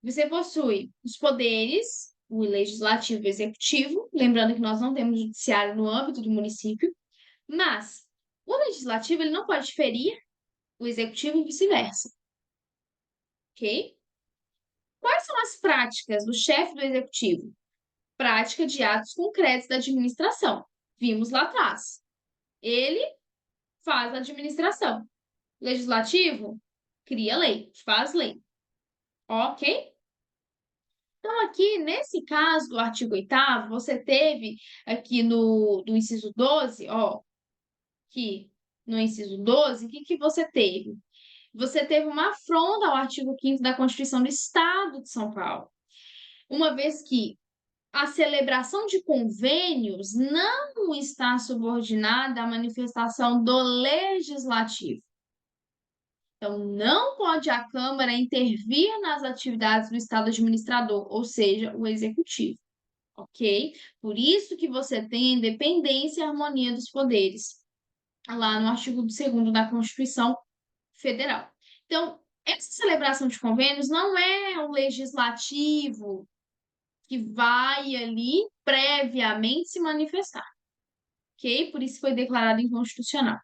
Você possui os poderes, o legislativo e o executivo, lembrando que nós não temos judiciário no âmbito do município, mas o legislativo ele não pode ferir o executivo e vice-versa. Ok? Quais são as práticas do chefe do executivo? Prática de atos concretos da administração. Vimos lá atrás. Ele faz a administração. Legislativo cria lei, faz lei. Ok? Então, aqui, nesse caso do artigo 8º, você teve aqui no inciso 12, ó, que no inciso 12, o que que você teve? Você teve uma afronta ao artigo 5º da Constituição do Estado de São Paulo. uma vez que a celebração de convênios não está subordinada à manifestação do legislativo. Então, não pode a Câmara intervir nas atividades do Estado administrador, ou seja, o executivo, ok? Por isso que você tem a independência e a harmonia dos poderes, lá no artigo 2º da Constituição Federal. Então, essa celebração de convênios não é o legislativo que vai ali previamente se manifestar, ok? Por isso foi declarado inconstitucional.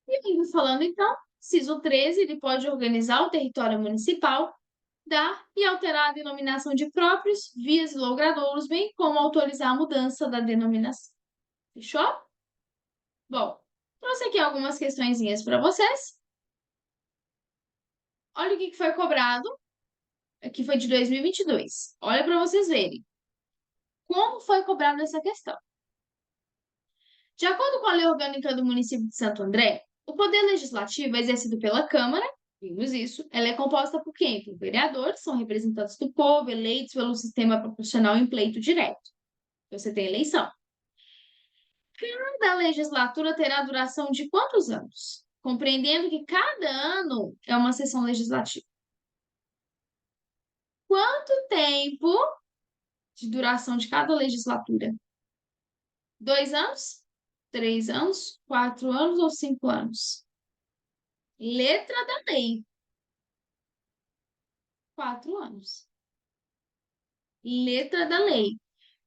E ainda falando, então, inciso 13, ele pode organizar o território municipal, dar e alterar a denominação de próprios, vias e logradouros, bem como autorizar a mudança da denominação. Fechou? Bom, trouxe aqui algumas questõezinhas para vocês. Olha o que foi cobrado, aqui foi de 2022. Olha para vocês verem. Como foi cobrada essa questão? De acordo com a Lei Orgânica do Município de Santo André, o poder legislativo é exercido pela Câmara, vimos isso, ela é composta por quem? Por vereadores, são representantes do povo, eleitos pelo sistema proporcional em pleito direto. Você tem eleição. Cada legislatura terá duração de quantos anos? Compreendendo que cada ano é uma sessão legislativa. Quanto tempo de duração de cada legislatura? 2 anos? 3 anos? 4 anos ou 5 anos? Letra da lei. 4 anos. Letra da lei.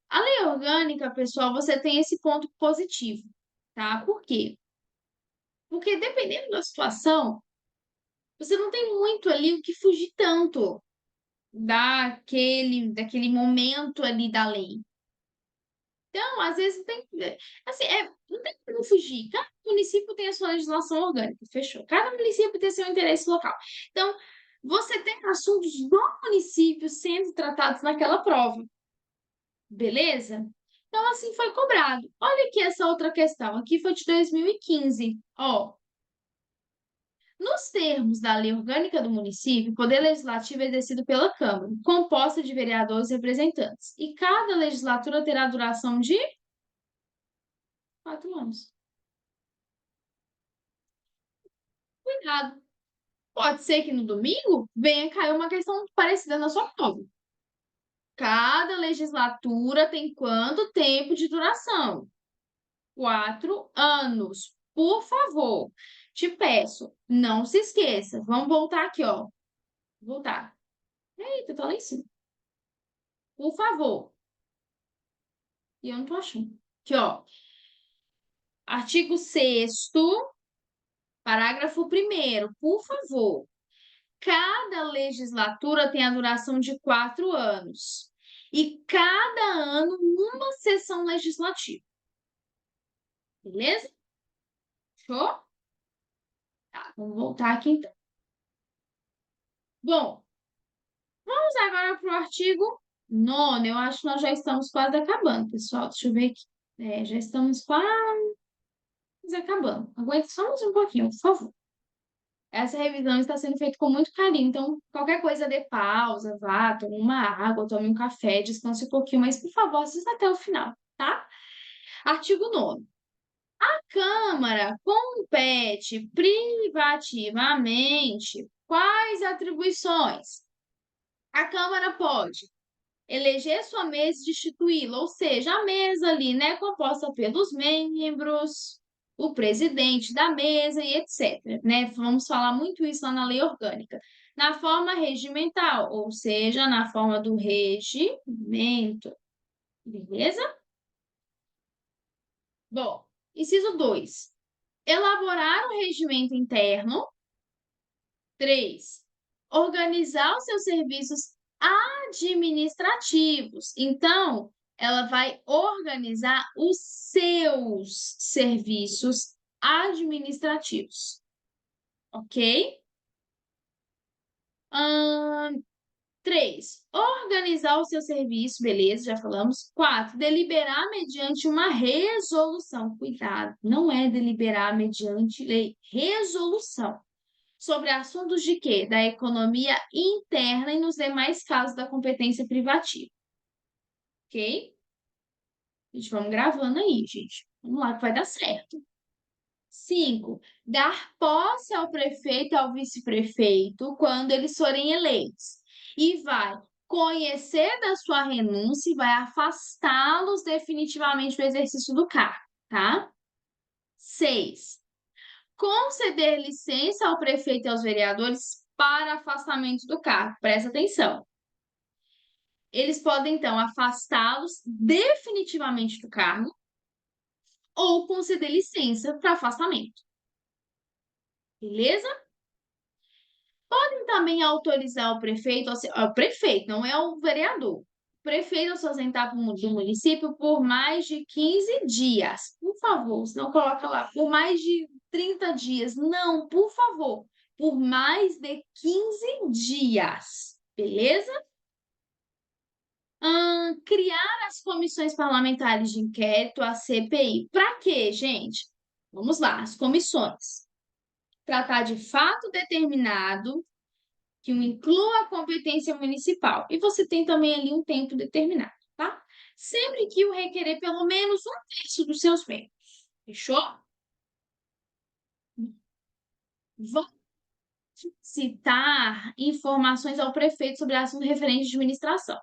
A lei orgânica, pessoal, você tem esse ponto positivo, tá? Por quê? Porque dependendo da situação, você não tem muito ali o que fugir tanto daquele momento ali da lei. Então, às vezes tem, assim, não tem como fugir. Cada município tem a sua legislação orgânica, fechou. Cada município tem seu interesse local. Então, você tem assuntos do município sendo tratados naquela prova. Beleza? Então, assim foi cobrado. Olha aqui essa outra questão. Aqui foi de 2015. Ó, nos termos da Lei Orgânica do Município, o Poder Legislativo é exercido pela Câmara, composta de vereadores e representantes. E cada legislatura terá duração de 4 anos. Cuidado. Pode ser que no domingo venha cair uma questão parecida na sua prova. Cada legislatura tem quanto tempo de duração? 4 anos. Por favor, te peço, não se esqueça. Vamos voltar aqui, ó. Voltar. Eita, tá lá em cima. Por favor. E eu não tô achando. Aqui, ó. Artigo 6º, parágrafo 1º. Por favor. Cada legislatura tem a duração de 4 anos. E cada ano, uma sessão legislativa. Beleza? Show? Tá, vamos voltar aqui então. Bom, vamos agora para o artigo 9º. Eu acho que nós já estamos quase acabando, pessoal. Deixa eu ver aqui. Já estamos quase acabando. Aguenta só mais um pouquinho, por favor. Essa revisão está sendo feita com muito carinho, então qualquer coisa dê pausa, vá, tome uma água, tome um café, descanse um pouquinho, mas por favor, assista até o final, tá? Artigo 9º. A Câmara compete privativamente quais atribuições? A Câmara pode eleger sua mesa e destituí-la, ou seja, a mesa ali, né, composta pelos membros, o presidente da mesa e etc, né? Vamos falar muito isso lá na lei orgânica. Na forma regimental, ou seja, na forma do regimento. Beleza? Bom, inciso 2. Elaborar um regimento interno. 3. Organizar os seus serviços administrativos. Então, ela vai organizar os seus serviços administrativos. Ok? 3. Organizar o seu serviço, beleza, já falamos. 4. Deliberar mediante uma resolução. Cuidado, não é deliberar mediante lei, resolução. sobre assuntos de quê? Da economia interna e nos demais casos da competência privativa. Ok? A gente vamos gravando aí, gente. Vamos lá que vai dar certo. 5. Dar posse ao prefeito e ao vice-prefeito quando eles forem eleitos. E vai conhecer da sua renúncia e vai afastá-los definitivamente do exercício do cargo, tá? 6. Conceder licença ao prefeito e aos vereadores para afastamento do cargo. Presta atenção. Eles podem, então, afastá-los definitivamente do cargo ou conceder licença para afastamento. Beleza? Podem também autorizar o prefeito, o prefeito, não é o vereador, o prefeito a se ausentar do município por mais de 15 dias. Por favor, se não coloca lá, por mais de 30 dias. Não, por favor, por mais de 15 dias. Beleza? Criar as comissões parlamentares de inquérito, a CPI. Para quê, gente? Vamos lá, as comissões. Tratar de fato determinado que inclua a competência municipal. E você tem também ali um tempo determinado, tá? Sempre que o requerer pelo menos 1/3 dos seus membros. Fechou? Vamos citar informações ao prefeito sobre assunto referente de administração.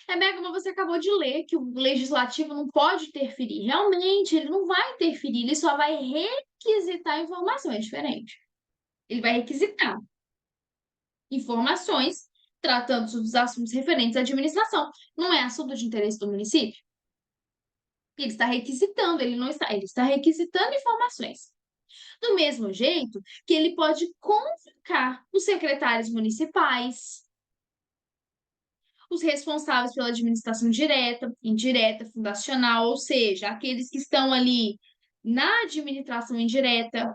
Rebeca, como você acabou de ler, que o legislativo não pode interferir. Realmente, ele não vai interferir, ele só vai requisitar informações diferentes. Ele vai requisitar informações tratando dos assuntos referentes à administração. Não é assunto de interesse do município? Ele está requisitando, ele não está, ele está requisitando informações. Do mesmo jeito que ele pode convocar os secretários municipais, os responsáveis pela administração direta, indireta, fundacional, ou seja, aqueles que estão ali na administração indireta,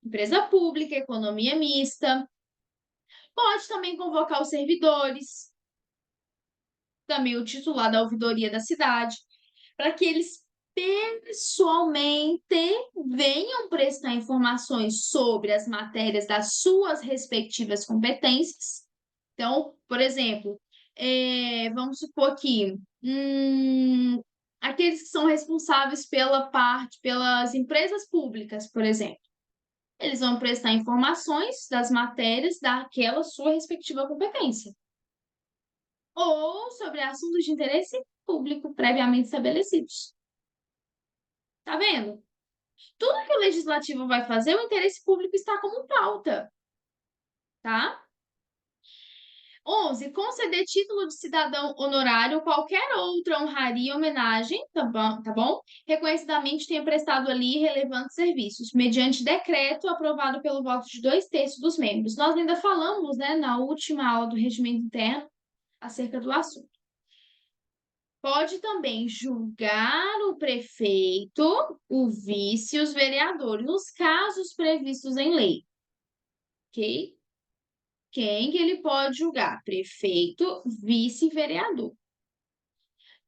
empresa pública, economia mista. Pode também convocar os servidores, também o titular da ouvidoria da cidade, para que eles pessoalmente venham prestar informações sobre as matérias das suas respectivas competências. Então, por exemplo, vamos supor que aqueles que são responsáveis pelas empresas públicas, por exemplo, eles vão prestar informações das matérias daquela sua respectiva competência ou sobre assuntos de interesse público previamente estabelecidos. Tá vendo? Tudo que o legislativo vai fazer, o interesse público está como pauta, tá? 11. Conceder título de cidadão honorário ou qualquer outra honraria ou homenagem, tá bom? Reconhecidamente tenha prestado ali relevantes serviços, mediante decreto aprovado pelo voto de 2/3 dos membros. Nós ainda falamos, né, na última aula do regimento interno, acerca do assunto. Pode também julgar o prefeito, o vice e os vereadores, nos casos previstos em lei. Ok? Quem que ele pode julgar? Prefeito, vice e vereador.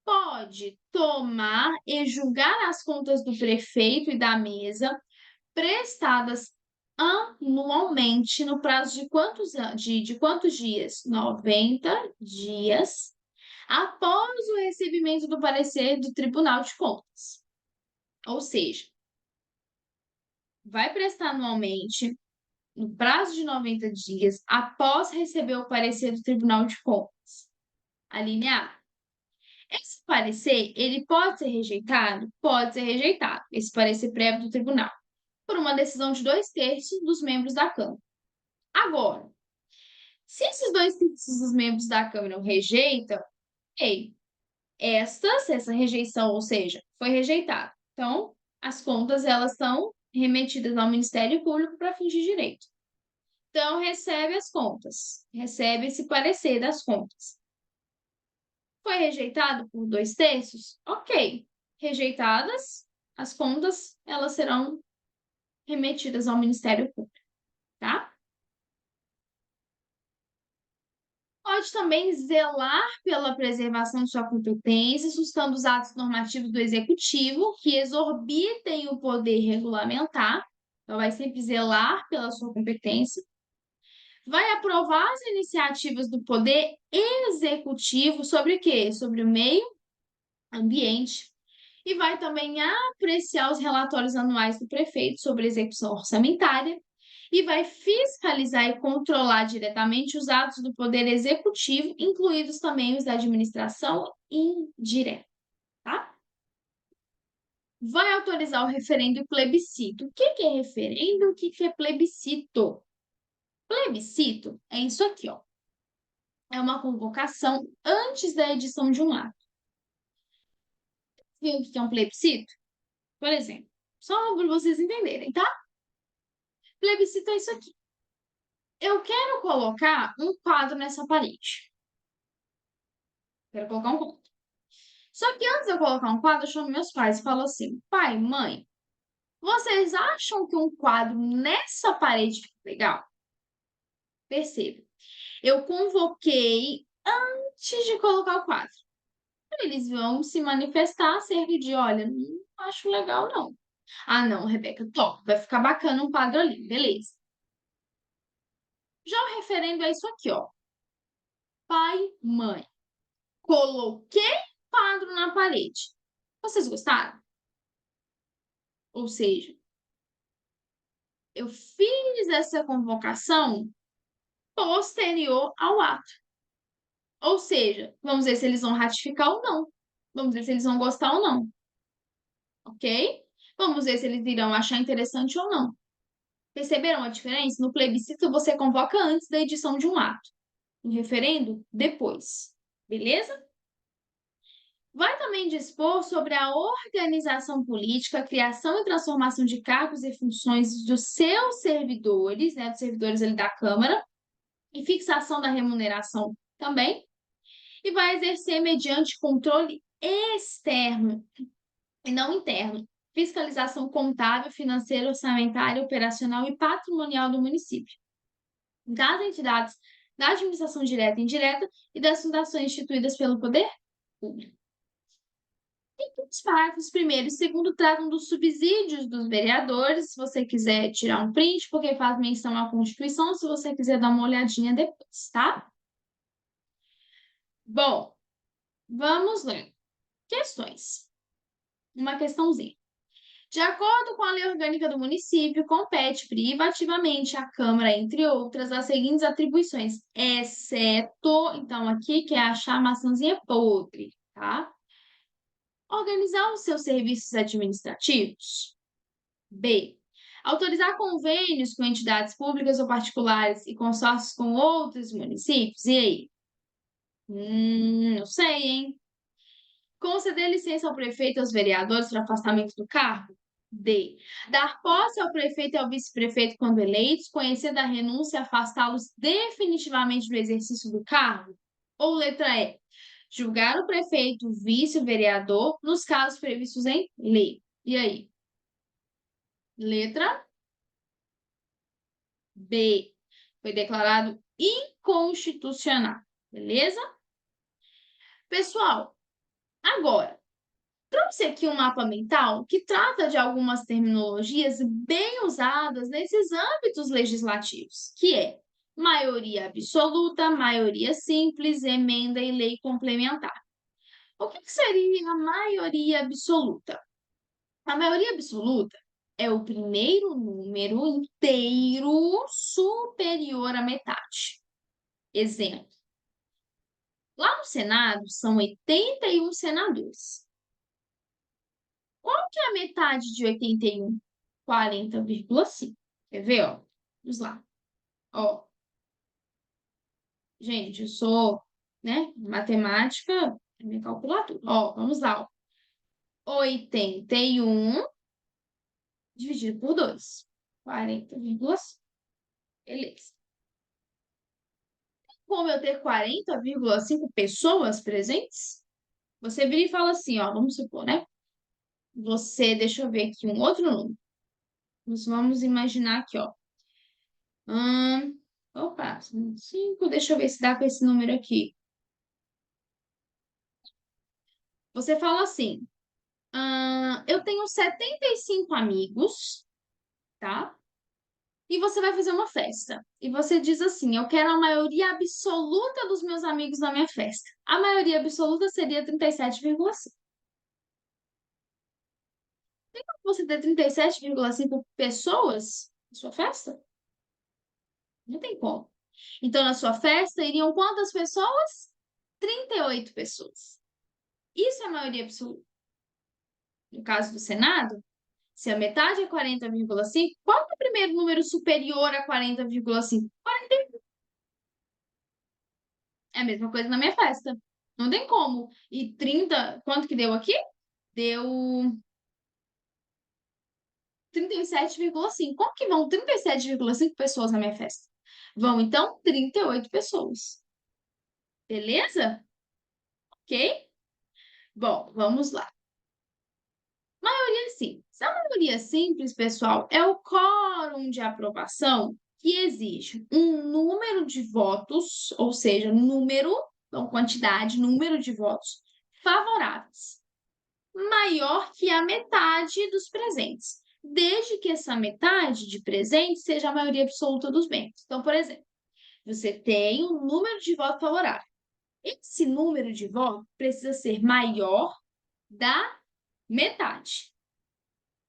Pode tomar e julgar as contas do prefeito e da mesa prestadas anualmente no prazo de quantos dias? 90 dias após o recebimento do parecer do Tribunal de Contas. Ou seja, vai prestar anualmente, no prazo de 90 dias, após receber o parecer do Tribunal de Contas. A linha A. Esse parecer, ele pode ser rejeitado? Pode ser rejeitado, esse parecer prévio do tribunal, por uma decisão de 2/3 dos membros da Câmara. Agora, se esses 2/3 dos membros da Câmara rejeitam, ei, essa rejeição, ou seja, foi rejeitada. Então, as contas elas são remetidas ao Ministério Público para fins de direito. Então, recebe as contas, recebe esse parecer das contas. Foi rejeitado por 2/3? Ok. Rejeitadas, as contas elas serão remetidas ao Ministério Público, tá? Pode também zelar pela preservação de sua competência, sustando os atos normativos do Executivo que exorbitem o poder regulamentar. Então, vai sempre zelar pela sua competência. vai aprovar as iniciativas do Poder Executivo sobre o quê? Sobre o meio ambiente. E vai também apreciar os relatórios anuais do prefeito sobre execução orçamentária e vai fiscalizar e controlar diretamente os atos do Poder Executivo, incluídos também os da administração indireta, tá? Vai autorizar o referendo e plebiscito. O que que é referendo? O que que é plebiscito? Plebiscito é isso aqui, ó. É uma convocação antes da edição de um ato. Viu o que é um plebiscito? Por exemplo, só para vocês entenderem, tá? Plebiscito é isso aqui. Eu quero colocar um quadro nessa parede. Quero colocar um quadro. Só que antes de eu colocar um quadro, eu chamo meus pais e falo assim: pai, mãe, vocês acham que um quadro nessa parede fica legal? Perceba. Eu convoquei antes de colocar o quadro. Eles vão se manifestar acerca de: olha, não acho legal, não. Ah, não, Rebeca, top, vai ficar bacana um quadro ali, beleza. Já o referendo é isso aqui, ó. Pai, mãe. Coloquei quadro na parede. Vocês gostaram? Ou seja, eu fiz essa convocação posterior ao ato. Ou seja, vamos ver se eles vão ratificar ou não. Vamos ver se eles vão gostar ou não. Ok? Vamos ver se eles irão achar interessante ou não. Perceberam a diferença? No plebiscito você convoca antes da edição de um ato. No referendo, depois. Beleza? Vai também dispor sobre a organização política, a criação e transformação de cargos e funções dos seus servidores, né, dos servidores ali da Câmara, e fixação da remuneração também, e vai exercer mediante controle externo e não interno, fiscalização contábil, financeira, orçamentária, operacional e patrimonial do município, das entidades da administração direta e indireta e das fundações instituídas pelo poder público. Os parágrafos primeiro e segundo tratam dos subsídios dos vereadores. Se você quiser tirar um print, porque faz menção à Constituição, se você quiser dar uma olhadinha depois, tá? Bom, vamos lá. Questões. Uma questãozinha. De acordo com a lei orgânica do município, compete privativamente à Câmara, entre outras, as seguintes atribuições, exceto, então, aqui, que é achar a maçãzinha podre, tá? Organizar os seus serviços administrativos. B. Autorizar convênios com entidades públicas ou particulares e consórcios com outros municípios. E aí? Não sei, hein? Conceder licença ao prefeito e aos vereadores para afastamento do cargo. D. Dar posse ao prefeito e ao vice-prefeito quando eleitos, conhecer da renúncia e afastá-los definitivamente do exercício do cargo. Ou letra E. Julgar o prefeito, o vice, o vereador nos casos previstos em lei. E aí? Letra B. Foi declarado inconstitucional. Beleza? Pessoal, agora, trouxe aqui um mapa mental que trata de algumas terminologias bem usadas nesses âmbitos legislativos, que é maioria absoluta, maioria simples, emenda e lei complementar. O que seria a maioria absoluta? A maioria absoluta é o primeiro número inteiro superior à metade. Exemplo. Lá no Senado são 81 senadores. Qual que é a metade de 81? 40,5. Quer ver, ó? Vamos lá. Ó, gente, eu sou, né, matemática, é minha calculadora. Ó, vamos lá, ó. 81 dividido por 2. 40,5. Beleza. Como eu ter 40,5 pessoas presentes, você vira e fala assim, ó, vamos supor, né? Você, deixa eu ver aqui um outro número. Nós vamos imaginar aqui, ó. Opa, 5, deixa eu ver se dá com esse número aqui. Você fala assim, eu tenho 75 amigos, tá? e você vai fazer uma festa. E você diz assim: eu quero a maioria absoluta dos meus amigos na minha festa. A maioria absoluta seria 37,5. Você ter 37,5 pessoas na sua festa? Não tem como. Então, na sua festa, iriam quantas pessoas? 38 pessoas. Isso é a maioria absoluta. No caso do Senado, se a metade é 40,5, qual é o primeiro número superior a 40,5? É a mesma coisa na minha festa. Não tem como. E 30, quanto que deu aqui? Deu 37,5. Como que vão 37,5 pessoas na minha festa? Vão, então, 38 pessoas. Beleza? Ok? Bom, vamos lá. Maioria simples. A maioria simples, pessoal, é o quórum de aprovação que exige um número de votos, ou seja, número, então quantidade, número de votos favoráveis, maior que a metade dos presentes, desde que essa metade de presentes seja a maioria absoluta dos membros. Então, por exemplo, você tem um número de votos favorável. Esse número de votos precisa ser maior da metade.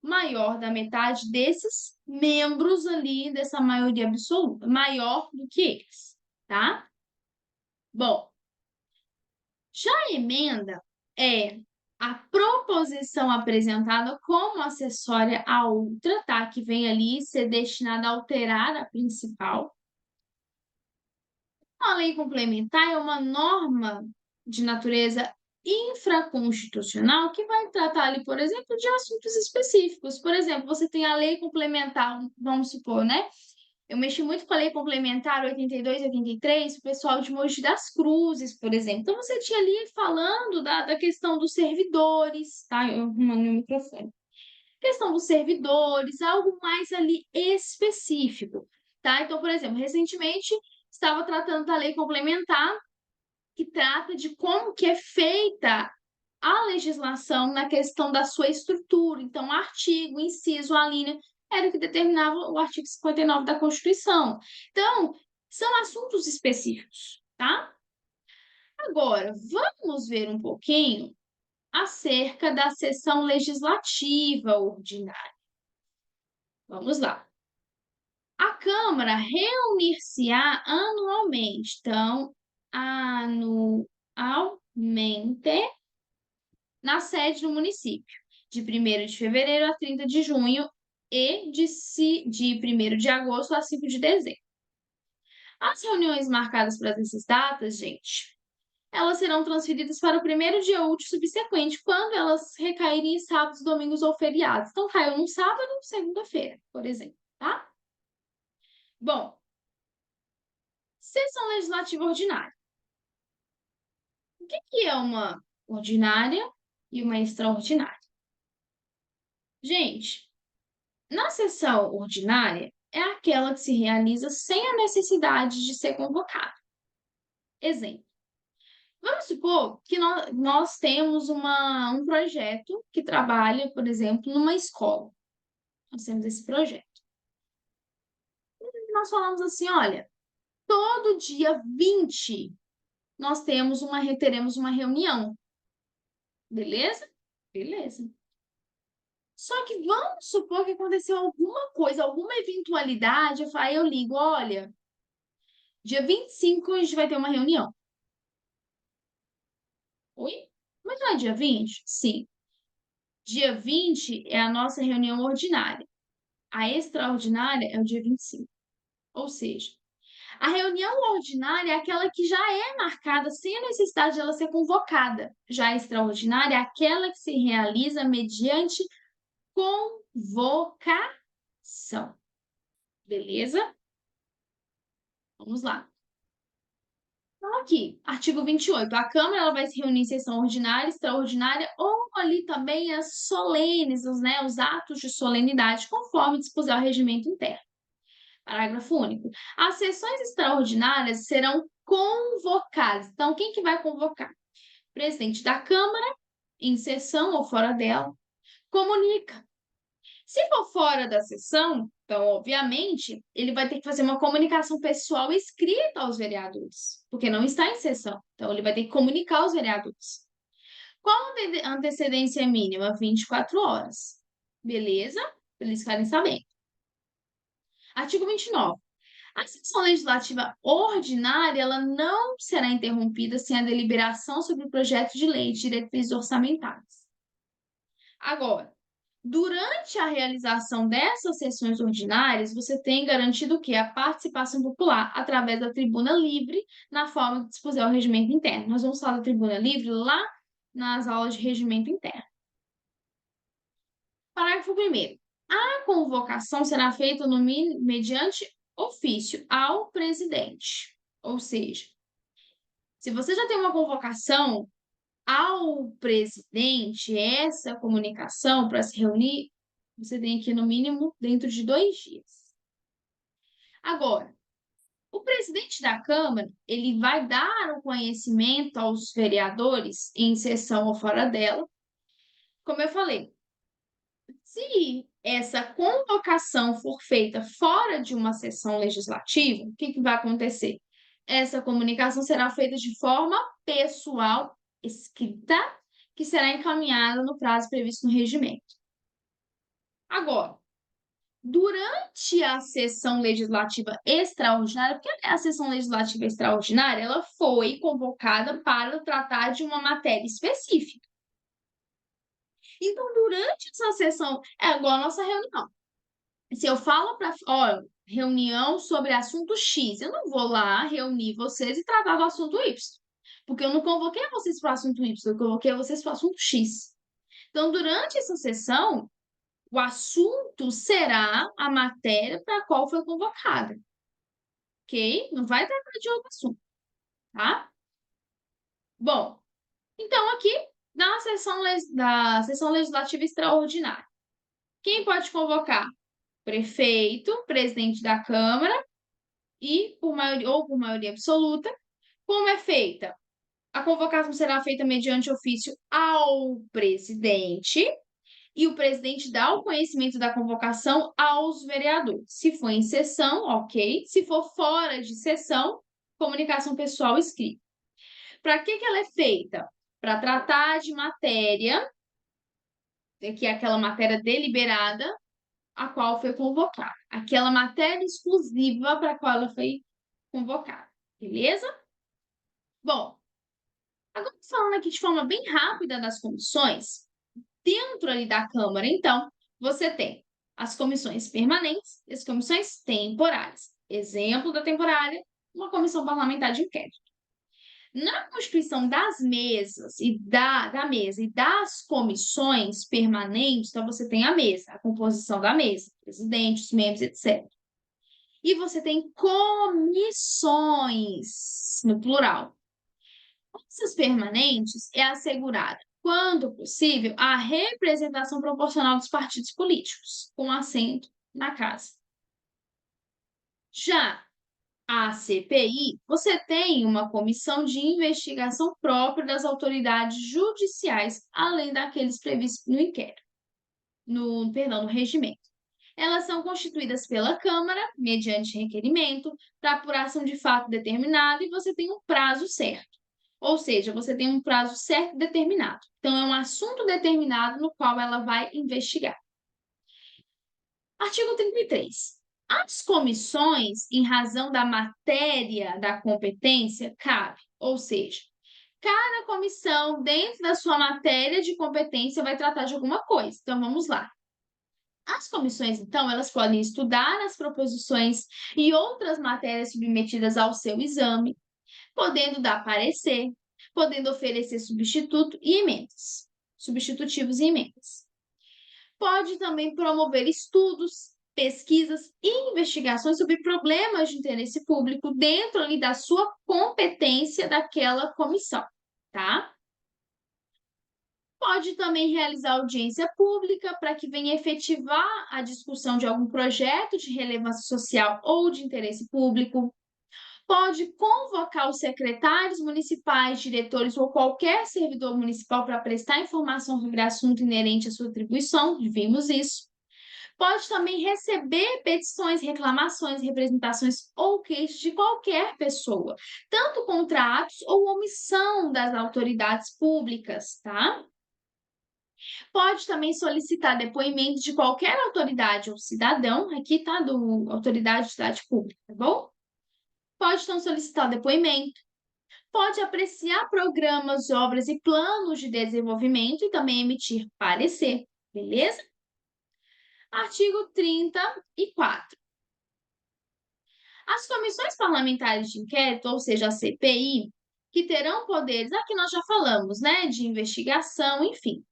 Maior da metade desses membros ali dessa maioria absoluta, maior do que eles, tá? Bom, já a emenda é a proposição apresentada como acessória à outra, tá? Que vem ali ser destinada a alterar a principal. A lei complementar é uma norma de natureza infraconstitucional que vai tratar ali, por exemplo, de assuntos específicos. Por exemplo, você tem a lei complementar, vamos supor, né? Eu mexi muito com a lei complementar 82 e 83, o pessoal de Mogi das Cruzes, por exemplo. Então, você tinha ali falando da questão dos servidores, tá? Eu arrumando o microfone. Questão dos servidores, algo mais ali específico, tá? Então, por exemplo, recentemente estava tratando da lei complementar que trata de como que é feita a legislação na questão da sua estrutura. Então, artigo, inciso, a linha, era o que determinava o artigo 59 da Constituição. Então, são assuntos específicos, tá? Agora, vamos ver um pouquinho acerca da sessão legislativa ordinária. Vamos lá. A Câmara reunir-se-á anualmente. Então, anualmente na sede do município, de 1º de fevereiro a 30 de junho e de 1º de agosto a 5 de dezembro. As reuniões marcadas para essas datas, gente, elas serão transferidas para o primeiro dia útil subsequente, quando elas recaírem em sábados, domingos ou feriados. Então, caiu num sábado ou segunda-feira, por exemplo, tá? Bom, sessão legislativa ordinária. O que é uma ordinária e uma extraordinária? Gente, na sessão ordinária é aquela que se realiza sem a necessidade de ser convocado. Exemplo. Vamos supor que nós temos um projeto que trabalha, por exemplo, numa escola. Nós temos esse projeto. E nós falamos assim, olha, todo dia 20 nós teremos uma reunião. Beleza? Beleza. Só que vamos supor que aconteceu alguma coisa, alguma eventualidade, aí eu ligo, olha, dia 25 a gente vai ter uma reunião. Oi? Mas não é dia 20? Sim. Dia 20 é a nossa reunião ordinária. A extraordinária é o dia 25. Ou seja, a reunião ordinária é aquela que já é marcada sem a necessidade de ela ser convocada. Já a extraordinária é aquela que se realiza mediante convocação. Beleza? Vamos lá. Então, aqui, artigo 28. A Câmara ela vai se reunir em sessão ordinária, extraordinária ou ali também as solenes, os atos de solenidade, conforme dispuser o regimento interno. Parágrafo único. As sessões extraordinárias serão convocadas. Então, quem que vai convocar? Presidente da Câmara, em sessão ou fora dela, comunica. Se for fora da sessão, Então, obviamente, ele vai ter que fazer uma comunicação pessoal escrita aos vereadores, porque não está em sessão. Então, ele vai ter que comunicar aos vereadores. Qual a antecedência mínima? 24 horas. Beleza? Para eles ficarem sabendo. Artigo 29. A sessão legislativa ordinária ela não será interrompida sem a deliberação sobre o projeto de lei de diretrizes orçamentárias. Agora, durante a realização dessas sessões ordinárias, você tem garantido o quê? A participação popular através da tribuna livre, na forma que dispuser o regimento interno. Nós vamos falar da tribuna livre lá nas aulas de regimento interno. Parágrafo 1º. A convocação será feita mediante ofício ao presidente. Ou seja, se você já tem uma convocação ao presidente, essa comunicação para se reunir, você tem que ir no mínimo dentro de 2 dias. Agora, o presidente da Câmara, ele vai dar o conhecimento aos vereadores em sessão ou fora dela. Como eu falei, se essa convocação for feita fora de uma sessão legislativa, o que vai acontecer? Essa comunicação será feita de forma pessoal, escrita, que será encaminhada no prazo previsto no regimento. Agora, durante a sessão legislativa extraordinária, porque a sessão legislativa extraordinária ela foi convocada para tratar de uma matéria específica. Então, durante essa sessão, é igual a nossa reunião. Se eu falo para, ó, reunião sobre assunto X, eu não vou lá reunir vocês e tratar do assunto Y. Porque eu não convoquei vocês para o assunto Y, eu convoquei vocês para o assunto X. Então, durante essa sessão, o assunto será a matéria para a qual foi convocada. Ok? Não vai tratar de outro assunto, tá? Bom, então aqui, da sessão legislativa extraordinária, quem pode convocar? Prefeito, presidente da Câmara e por maioria ou por maioria absoluta. Como é feita? A convocação será feita mediante ofício ao presidente e o presidente dá o conhecimento da convocação aos vereadores. Se for em sessão, ok. Se for fora de sessão, comunicação pessoal escrita. Para que ela é feita? Para tratar de matéria, que é aquela matéria deliberada, a qual foi convocada. Aquela matéria exclusiva para a qual ela foi convocada. Beleza? Bom, agora falando aqui de forma bem rápida das comissões, dentro ali da Câmara, então, você tem as comissões permanentes e as comissões temporárias. Exemplo da temporária, uma comissão parlamentar de inquérito. Na constituição das mesas e da mesa e das comissões permanentes, então você tem a mesa, a composição da mesa, presidente, os membros, etc. E você tem comissões, no plural. Essas permanentes é assegurada, quando possível, a representação proporcional dos partidos políticos, com assento na casa. Já a CPI, você tem uma comissão de investigação própria das autoridades judiciais, além daqueles previstos no inquérito, no regimento. Elas são constituídas pela Câmara, mediante requerimento, para apuração de fato determinado, e você tem um prazo certo. Ou seja, você tem um prazo certo e determinado. Então, é um assunto determinado no qual ela vai investigar. Artigo 33. As comissões, em razão da matéria da competência, cabe. Ou seja, cada comissão, dentro da sua matéria de competência, vai tratar de alguma coisa. Então, vamos lá. As comissões, então, elas podem estudar as proposições e outras matérias submetidas ao seu exame, podendo dar parecer, podendo oferecer substituto e emendas, substitutivos e emendas. Pode também promover estudos, pesquisas e investigações sobre problemas de interesse público dentro ali da sua competência daquela comissão, tá? Pode também realizar audiência pública para que venha efetivar a discussão de algum projeto de relevância social ou de interesse público. Pode convocar os secretários municipais, diretores ou qualquer servidor municipal para prestar informação sobre assunto inerente à sua atribuição, vimos isso. Pode também receber petições, reclamações, representações ou queixas de qualquer pessoa, tanto contra atos ou omissão das autoridades públicas, tá? Pode também solicitar depoimento de qualquer autoridade ou cidadão, aqui tá do autoridade de cidade pública, tá bom? Pode então solicitar o depoimento, pode apreciar programas, obras e planos de desenvolvimento e também emitir parecer, beleza? Artigo 34. As comissões parlamentares de inquérito, ou seja, a CPI, que terão poderes, aqui nós já falamos, né, de investigação, enfim,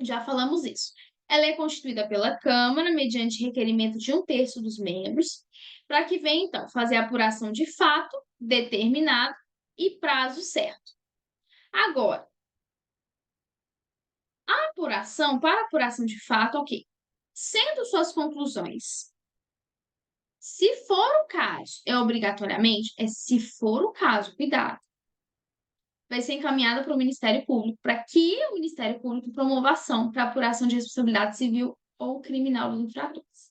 já falamos isso. Ela é constituída pela Câmara mediante requerimento de 1/3 dos membros, para que venha, então, fazer a apuração de fato determinado e prazo certo. Agora, para apuração de fato, ok. Sendo suas conclusões, se for o caso, se for o caso, cuidado, vai ser encaminhada para o Ministério Público, para que o Ministério Público promova ação para apuração de responsabilidade civil ou criminal dos infratores.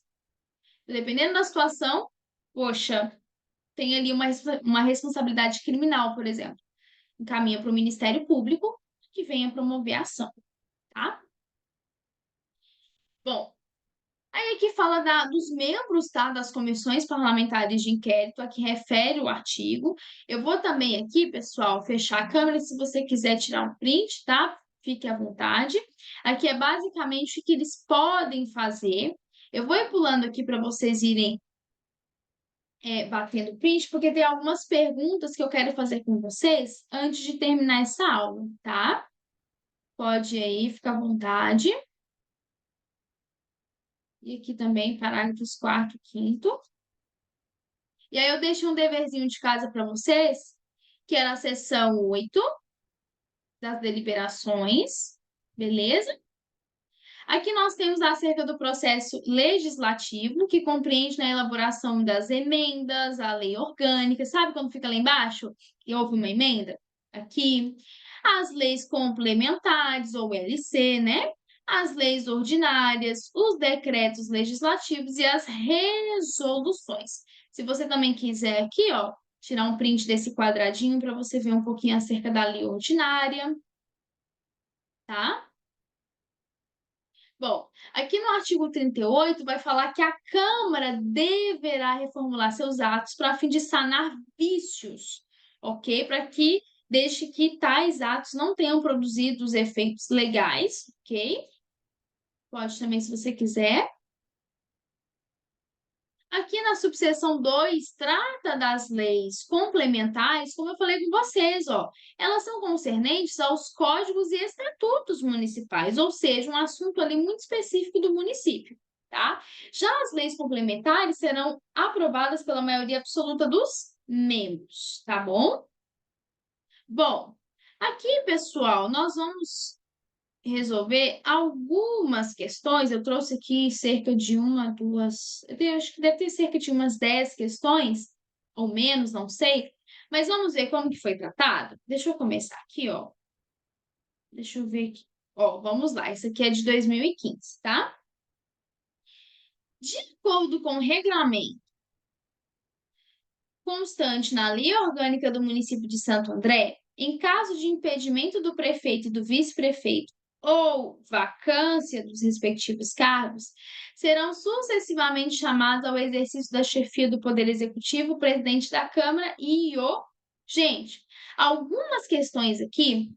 Dependendo da situação, poxa, tem ali uma responsabilidade criminal, por exemplo. Encaminha para o Ministério Público que venha promover a ação, tá? Bom, aí aqui fala dos membros, tá? Das comissões parlamentares de inquérito, a que refere o artigo. Eu vou também aqui, pessoal, fechar a câmera se você quiser tirar um print, tá? Fique à vontade. Aqui é basicamente o que eles podem fazer. Eu vou ir pulando aqui para vocês irem batendo print, porque tem algumas perguntas que eu quero fazer com vocês antes de terminar essa aula, tá? Pode aí, fica à vontade. E aqui também, parágrafos 4º e 5º. E aí eu deixo um deverzinho de casa para vocês, que é na seção 8 das deliberações, beleza? Aqui nós temos acerca do processo legislativo, que compreende na elaboração das emendas à lei orgânica. Sabe quando fica lá embaixo e houve uma emenda? Aqui. As leis complementares, ou LC, né? As leis ordinárias, os decretos legislativos e as resoluções. Se você também quiser aqui, ó, tirar um print desse quadradinho para você ver um pouquinho acerca da lei ordinária, tá? Bom, aqui no artigo 38 vai falar que a Câmara deverá reformular seus atos para fim de sanar vícios, ok? Para que deixe que tais atos não tenham produzido os efeitos legais, ok? Pode também, se você quiser. Aqui na subseção 2, trata das leis complementares, como eu falei com vocês, ó. Elas são concernentes aos códigos e estatutos municipais, ou seja, um assunto ali muito específico do município, tá? Já as leis complementares serão aprovadas pela maioria absoluta dos membros, tá bom? Bom, aqui, pessoal, nós vamos resolver algumas questões. Eu trouxe aqui cerca de acho que deve ter cerca de umas 10 questões, ou menos, não sei. Mas vamos ver como que foi tratado? Deixa eu começar aqui, ó. Deixa eu ver aqui. Ó, vamos lá. Isso aqui é de 2015, tá? De acordo com o regulamento constante na Lei Orgânica do município de Santo André, em caso de impedimento do prefeito e do vice-prefeito ou vacância dos respectivos cargos, serão sucessivamente chamados ao exercício da chefia do Poder Executivo o presidente da Câmara e o... Gente, algumas questões aqui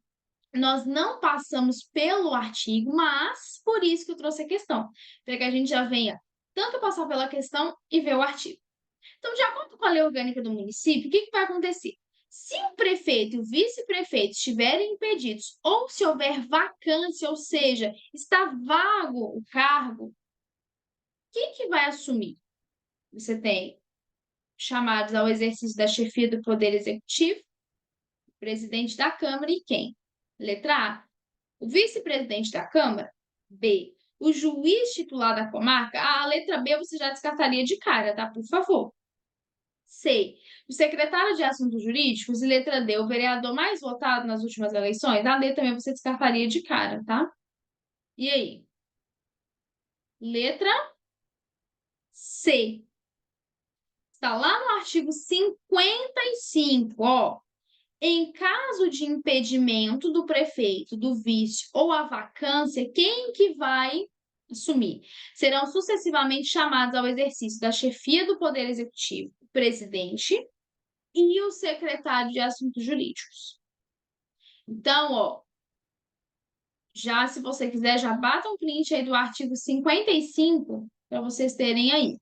nós não passamos pelo artigo, mas por isso que eu trouxe a questão, para que a gente já venha tanto passar pela questão e ver o artigo. Então, de acordo com a lei orgânica do município, o que vai acontecer? Se o prefeito e o vice-prefeito estiverem impedidos, ou se houver vacância, ou seja, está vago o cargo, quem que vai assumir? Você tem chamados ao exercício da chefia do Poder Executivo, o presidente da Câmara e quem? Letra A, o vice-presidente da Câmara. B, o juiz titular da comarca. A letra B você já descartaria de cara, tá? Por favor. C, o secretário de Assuntos Jurídicos. E letra D, o vereador mais votado nas últimas eleições. A D também você descartaria de cara, tá? E aí? Letra C. Está lá no artigo 55, ó. Em caso de impedimento do prefeito, do vice ou a vacância, quem que vai assumir? Serão sucessivamente chamados ao exercício da chefia do Poder Executivo, o presidente e o secretário de Assuntos Jurídicos. Então, ó, já se você quiser, já bata um print aí do artigo 55 para vocês terem aí,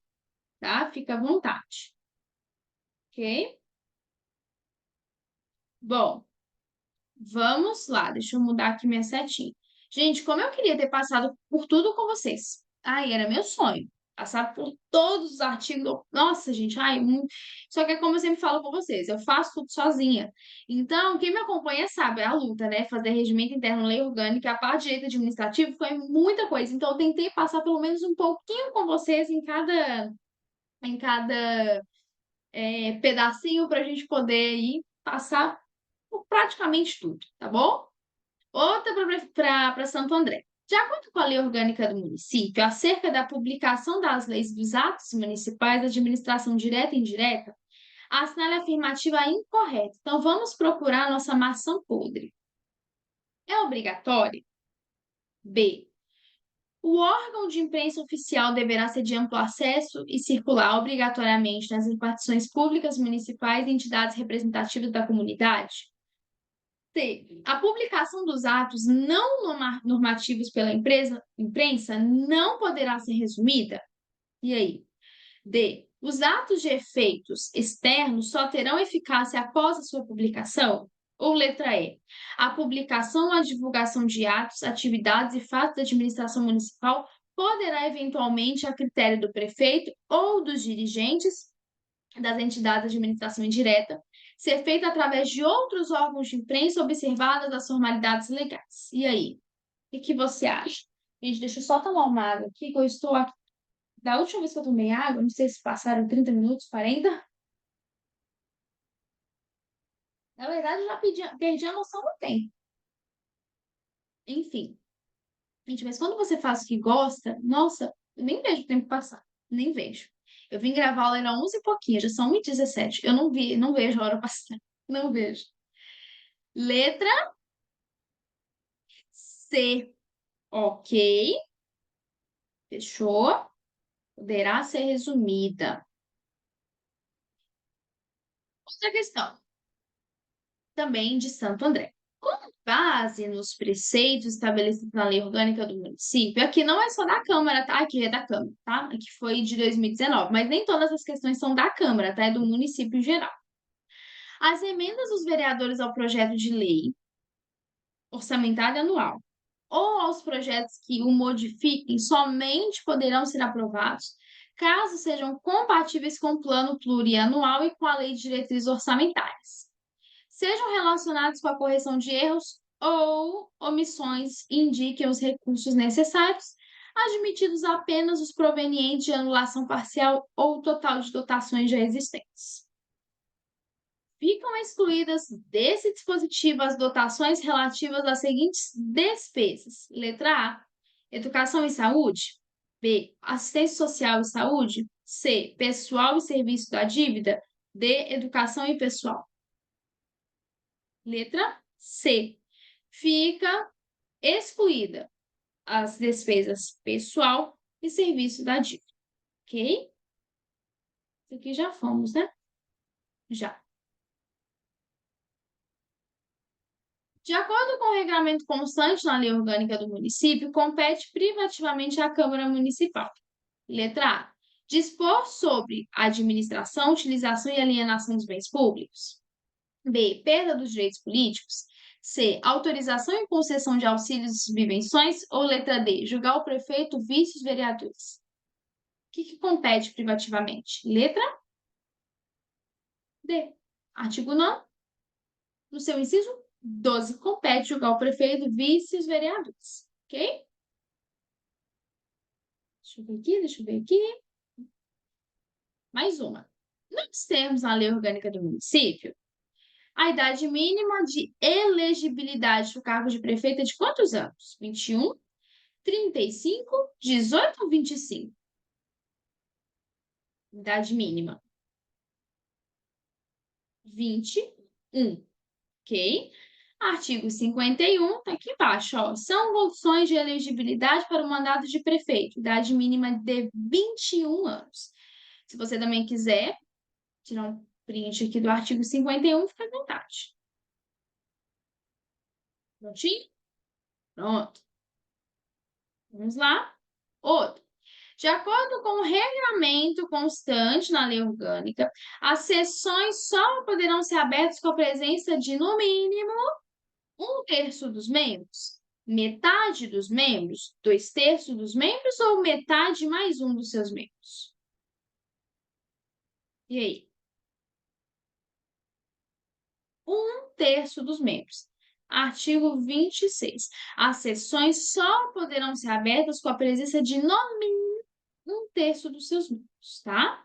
tá? Fica à vontade. Ok? Bom, vamos lá, deixa eu mudar aqui minha setinha. Gente, como eu queria ter passado por tudo com vocês. Ai, era meu sonho. Passar por todos os artigos. Nossa, gente, ai, só que é como eu sempre falo com vocês, eu faço tudo sozinha. Então, quem me acompanha sabe, é a luta, né? Fazer regimento interno, lei orgânica, a parte de direito administrativo foi muita coisa. Então, eu tentei passar pelo menos um pouquinho com vocês em cada pedacinho para a gente poder ir passar por praticamente tudo, tá bom? Outra para Santo André. De acordo com a Lei Orgânica do Município, acerca da publicação das leis dos atos municipais da administração direta e indireta, a assinale afirmativa é incorreta. Então, vamos procurar a nossa maçã podre. É obrigatório? B. O órgão de imprensa oficial deverá ser de amplo acesso e circular obrigatoriamente nas repartições públicas municipais e entidades representativas da comunidade? C. A publicação dos atos não normativos pela imprensa não poderá ser resumida? E aí? D. Os atos de efeitos externos só terão eficácia após a sua publicação? Ou letra E. A publicação ou a divulgação de atos, atividades e fatos da administração municipal poderá eventualmente, a critério do prefeito ou dos dirigentes das entidades de administração indireta, ser feita através de outros órgãos de imprensa, observadas as formalidades legais. E aí? O que você acha? Gente, deixa eu só tomar uma água aqui, que eu estou aqui. Da última vez que eu tomei água, não sei se passaram 30 minutos, 40. Na verdade, eu já perdi a noção do tempo. Enfim. Gente, mas quando você faz o que gosta, nossa, eu nem vejo o tempo passar. Nem vejo. Eu vim gravar a aula era 11 e pouquinho, já são 1h17. Eu não vejo a hora passar. Não vejo. Letra C. Ok. Fechou? Poderá ser resumida. Outra questão, também de Santo André. Com base nos preceitos estabelecidos na Lei Orgânica do Município, aqui não é só da Câmara, tá? Aqui é da Câmara, tá? Aqui foi de 2019, mas nem todas as questões são da Câmara, tá? É do município em geral. As emendas dos vereadores ao projeto de lei orçamentária anual ou aos projetos que o modifiquem somente poderão ser aprovados caso sejam compatíveis com o plano plurianual e com a lei de diretrizes orçamentárias, sejam relacionados com a correção de erros ou omissões e indiquem os recursos necessários, admitidos apenas os provenientes de anulação parcial ou total de dotações já existentes. Ficam excluídas desse dispositivo as dotações relativas às seguintes despesas. Letra A, educação e saúde. B, assistência social e saúde. C, pessoal e serviço da dívida. D, educação e pessoal. Letra C, fica excluída as despesas pessoal e serviço da dívida. Ok? Isso aqui já fomos, né? Já. De acordo com o regramento constante na lei orgânica do município, compete privativamente à Câmara Municipal. Letra A. Dispor sobre a administração, utilização e alienação dos bens públicos. B. Perda dos direitos políticos. C. Autorização e concessão de auxílios e subvenções. Ou letra D. Julgar o prefeito, vice e os vereadores. O que compete privativamente? Letra D. Artigo 9º. No seu inciso 12, compete julgar o prefeito, vice e os vereadores. Ok? Deixa eu ver aqui. Mais uma. Nos termos na lei orgânica do município, a idade mínima de elegibilidade para o cargo de prefeito é de quantos anos? 21, 35, 18 ou 25? Idade mínima, 21, ok? Artigo 51, tá aqui embaixo, ó. São condições de elegibilidade para o mandato de prefeito. Idade mínima de 21 anos. Se você também quiser tirar um print aqui do artigo 51, fica à vontade. Prontinho? Pronto. Vamos lá. Outro. De acordo com o regulamento constante na lei orgânica, as sessões só poderão ser abertas com a presença de, no mínimo, 1/3 dos membros, metade dos membros, 2/3 dos membros ou metade mais um dos seus membros? E aí? 1/3 dos membros. Artigo 26. As sessões só poderão ser abertas com a presença de, no mínimo, 1/3 dos seus membros, tá?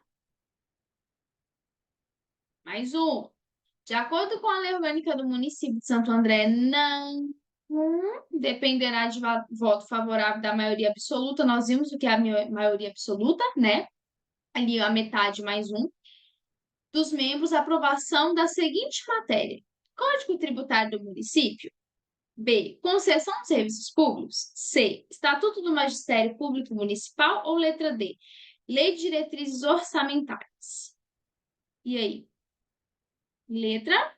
Mais um. De acordo com a Lei Orgânica do Município de Santo André, não dependerá de voto favorável da maioria absoluta. Nós vimos o que é a maioria absoluta, né? Ali a metade mais um dos membros, a aprovação da seguinte matéria: Código Tributário do Município. B. Concessão de serviços públicos. C. Estatuto do Magistério Público Municipal. Ou letra D. Lei de Diretrizes Orçamentárias. E aí? Letra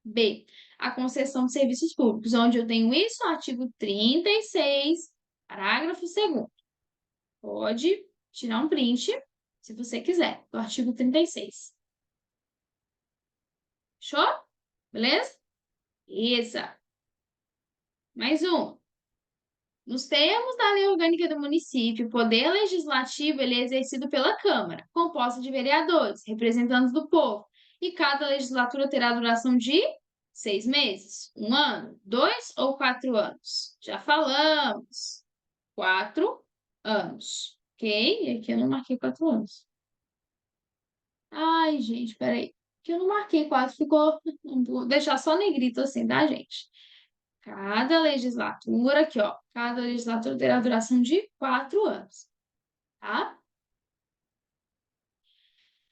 B. A concessão de serviços públicos. Onde eu tenho isso? Artigo 36, parágrafo 2º. Pode tirar um print, se você quiser, do artigo 36. Show? Beleza? Isa. Mais um. Nos termos da Lei Orgânica do Município, o poder legislativo ele é exercido pela Câmara, composta de vereadores, representantes do povo, e cada legislatura terá duração de 6 meses, 1 ano, 2 ou 4 anos. Já falamos. 4 anos, ok? E aqui eu não marquei 4 anos. Ai, gente, peraí. Aqui eu não marquei 4, ficou... Vou deixar só negrito assim, tá, gente? Cada legislatura, aqui, ó, cada legislatura terá duração de 4 anos, tá?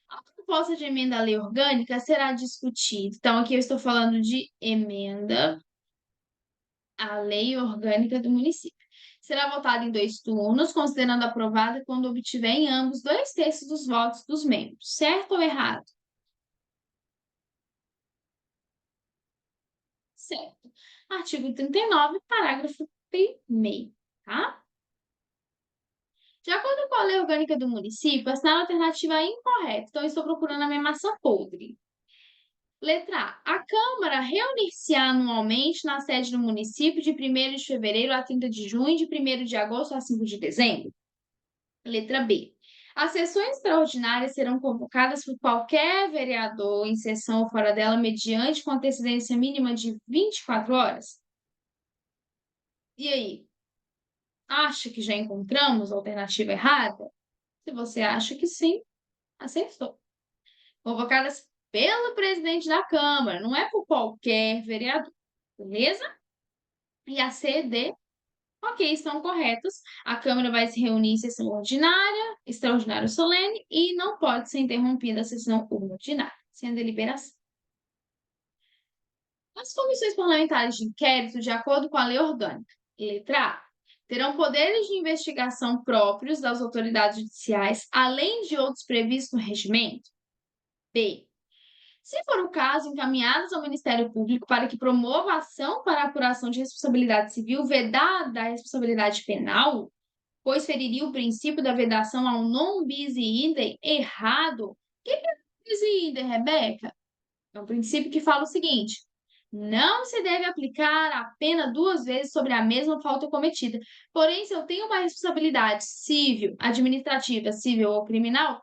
A proposta de emenda à lei orgânica será discutida. Então, aqui eu estou falando de emenda à lei orgânica do município. Será votada em 2 turnos, considerando aprovada quando obtiver em ambos 2/3 dos votos dos membros. Certo ou errado? Certo. Artigo 39, parágrafo 1º, tá? De acordo com a lei orgânica do município, assinala a alternativa incorreta. Então, eu estou procurando a minha maçã podre. Letra A. A Câmara reunir-se-á anualmente na sede do município de 1º de fevereiro a 30 de junho e de 1º de agosto a 5 de dezembro. Letra B. As sessões extraordinárias serão convocadas por qualquer vereador em sessão ou fora dela, mediante com antecedência mínima de 24 horas. E aí? Acha que já encontramos a alternativa errada? Se você acha que sim, acertou. Convocadas pelo presidente da Câmara, não é por qualquer vereador, beleza? E a C e D, ok, estão corretas. A Câmara vai se reunir em sessão ordinária, extraordinária ou solene, e não pode ser interrompida a sessão ordinária, sem a deliberação. As comissões parlamentares de inquérito, de acordo com a lei orgânica, letra A, terão poderes de investigação próprios das autoridades judiciais, além de outros previstos no regimento. B. Se for o caso, encaminhados ao Ministério Público para que promova ação para a apuração de responsabilidade civil vedada a responsabilidade penal, pois feriria o princípio da vedação ao non bis in idem errado. O que é bis in idem, Rebeca? É um princípio que fala o seguinte: não se deve aplicar a pena 2 vezes sobre a mesma falta cometida. Porém, se eu tenho uma responsabilidade civil, administrativa, civil ou criminal,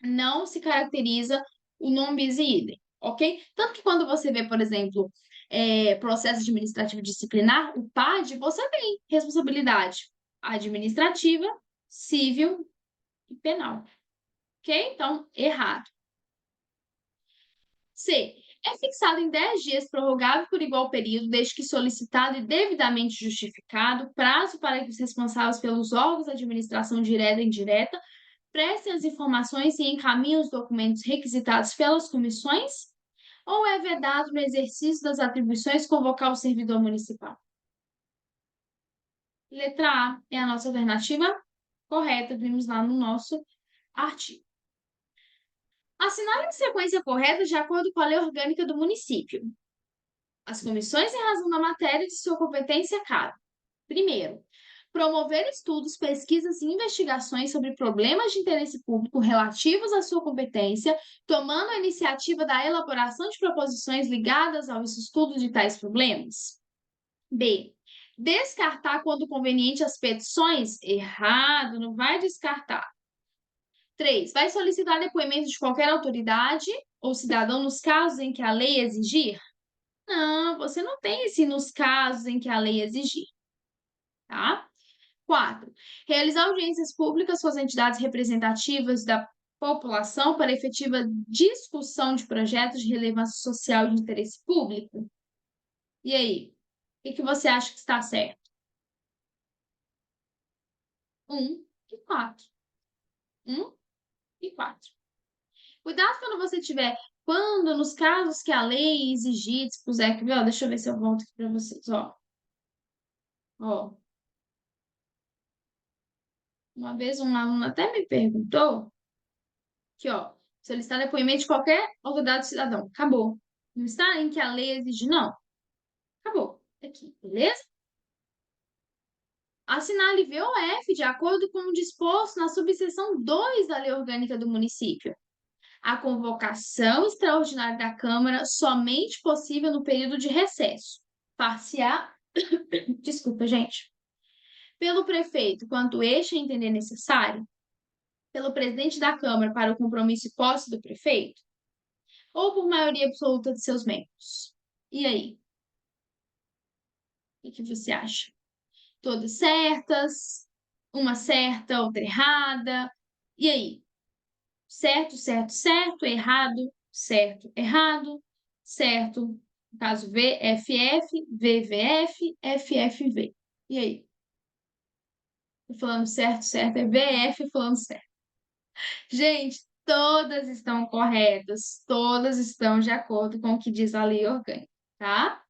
não se caracteriza o non bis in idem, ok? Tanto que quando você vê, por exemplo, processo administrativo disciplinar, o PAD, você tem responsabilidade administrativa, civil e penal, ok? Então, errado. C. É fixado em 10 dias, prorrogável por igual período, desde que solicitado e devidamente justificado, prazo para que os responsáveis pelos órgãos de administração direta e indireta prestem as informações e encaminhem os documentos requisitados pelas comissões? Ou é vedado no exercício das atribuições convocar o servidor municipal? Letra A é a nossa alternativa correta, vimos lá no nosso artigo. Assinale em sequência correta de acordo com a lei orgânica do município. As comissões, em razão da matéria de sua competência, cabem. Primeiro, promover estudos, pesquisas e investigações sobre problemas de interesse público relativos à sua competência, tomando a iniciativa da elaboração de proposições ligadas aos estudos de tais problemas. B. Descartar quando conveniente as petições? Errado, não vai descartar. 3. Vai solicitar depoimento de qualquer autoridade ou cidadão nos casos em que a lei exigir? Não, você não tem esse nos casos em que a lei exigir, tá? 4. Realizar audiências públicas com as entidades representativas da população para efetiva discussão de projetos de relevância social e de interesse público. E aí, o que você acha que está certo? 1 e 4. 1 e 4. Cuidado quando você tiver, quando nos casos que a lei exigir, dispuser, que, ó, deixa eu ver se eu volto aqui para vocês, ó. Ó. Uma vez um aluno até me perguntou que, ó, solicitar depoimento de qualquer autoridade cidadão. Acabou. Não está em que a lei exige, não. Acabou. Aqui, beleza? Assinale VOF de acordo com o disposto na subseção 2 da Lei Orgânica do Município. A convocação extraordinária da Câmara somente possível no período de recesso. Far-se-á, desculpa, gente, pelo prefeito, quanto este entender necessário, pelo presidente da Câmara para o compromisso e posse do prefeito, ou por maioria absoluta de seus membros. E aí? O que você acha? Todas certas? Uma certa, outra errada? E aí? Certo, certo, certo, errado, certo, errado, certo, no caso VFF, VVF, FFV. E aí? Tô falando certo, certo, é VF falando certo. Gente, todas estão corretas, todas estão de acordo com o que diz a lei orgânica, tá?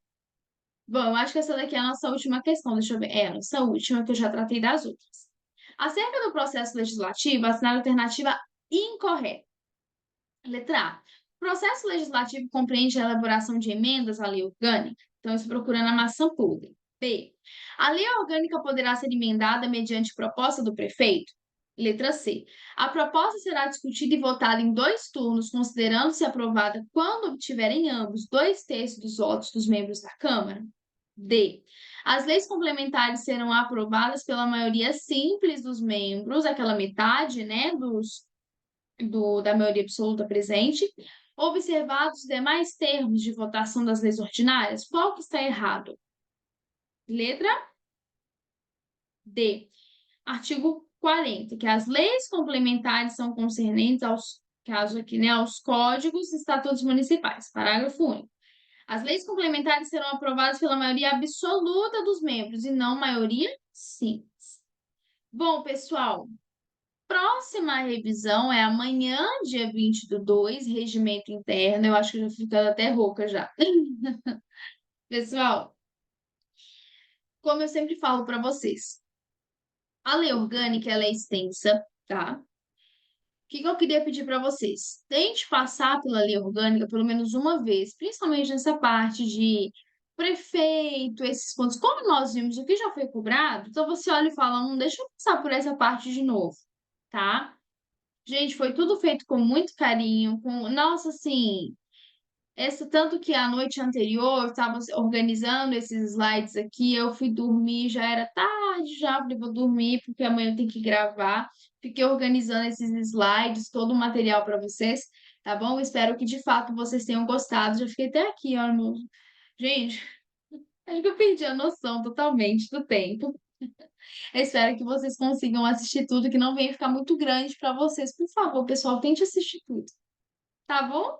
Bom, eu acho que essa daqui é a nossa última questão, deixa eu ver. É a nossa última, que eu já tratei das outras. Acerca do processo legislativo, assinar a alternativa incorreta. Letra A. O processo legislativo compreende a elaboração de emendas à lei orgânica. Então, isso procurando a maçã podre. B. A lei orgânica poderá ser emendada mediante proposta do prefeito? Letra C. A proposta será discutida e votada em 2 turnos, considerando-se aprovada quando obtiverem ambos 2/3 dos votos dos membros da Câmara? D. As leis complementares serão aprovadas pela maioria simples dos membros, aquela metade, né, da maioria absoluta presente, observados os demais termos de votação das leis ordinárias. Qual que está errado? Letra D. Artigo 40, que as leis complementares são concernentes aos, caso aqui, né, aos códigos e estatutos municipais. Parágrafo único. As leis complementares serão aprovadas pela maioria absoluta dos membros e não maioria simples. Bom, pessoal, próxima revisão é amanhã, dia 20/2, regimento interno. Eu acho que eu já fui ficando até rouca já. Pessoal, como eu sempre falo para vocês, a lei orgânica ela é extensa, tá? O que eu queria pedir para vocês? Tente passar pela lei orgânica pelo menos uma vez, principalmente nessa parte de prefeito, esses pontos. Como nós vimos o que já foi cobrado, então você olha e fala, deixa eu passar por essa parte de novo, tá? Gente, foi tudo feito com muito carinho, com, nossa, assim, tanto que a noite anterior eu estava organizando esses slides aqui, eu fui dormir, já era tarde, já falei, vou dormir porque amanhã eu tenho que gravar. Fiquei organizando esses slides, todo o material para vocês, tá bom? Espero que de fato vocês tenham gostado. Já fiquei até aqui, ó, meu... Gente, acho que eu perdi a noção totalmente do tempo. Eu espero que vocês consigam assistir tudo, que não venha ficar muito grande para vocês. Por favor, pessoal, tente assistir tudo, tá bom?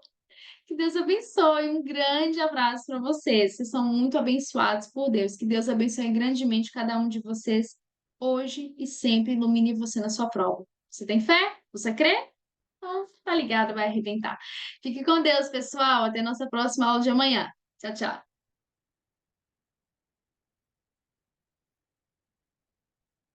Que Deus abençoe. Um grande abraço para vocês. Vocês são muito abençoados por Deus. Que Deus abençoe grandemente cada um de vocês hoje e sempre ilumine você na sua prova. Você tem fé? Você crê? Então, tá ligado, vai arrebentar. Fique com Deus, pessoal. Até nossa próxima aula de amanhã. Tchau, tchau.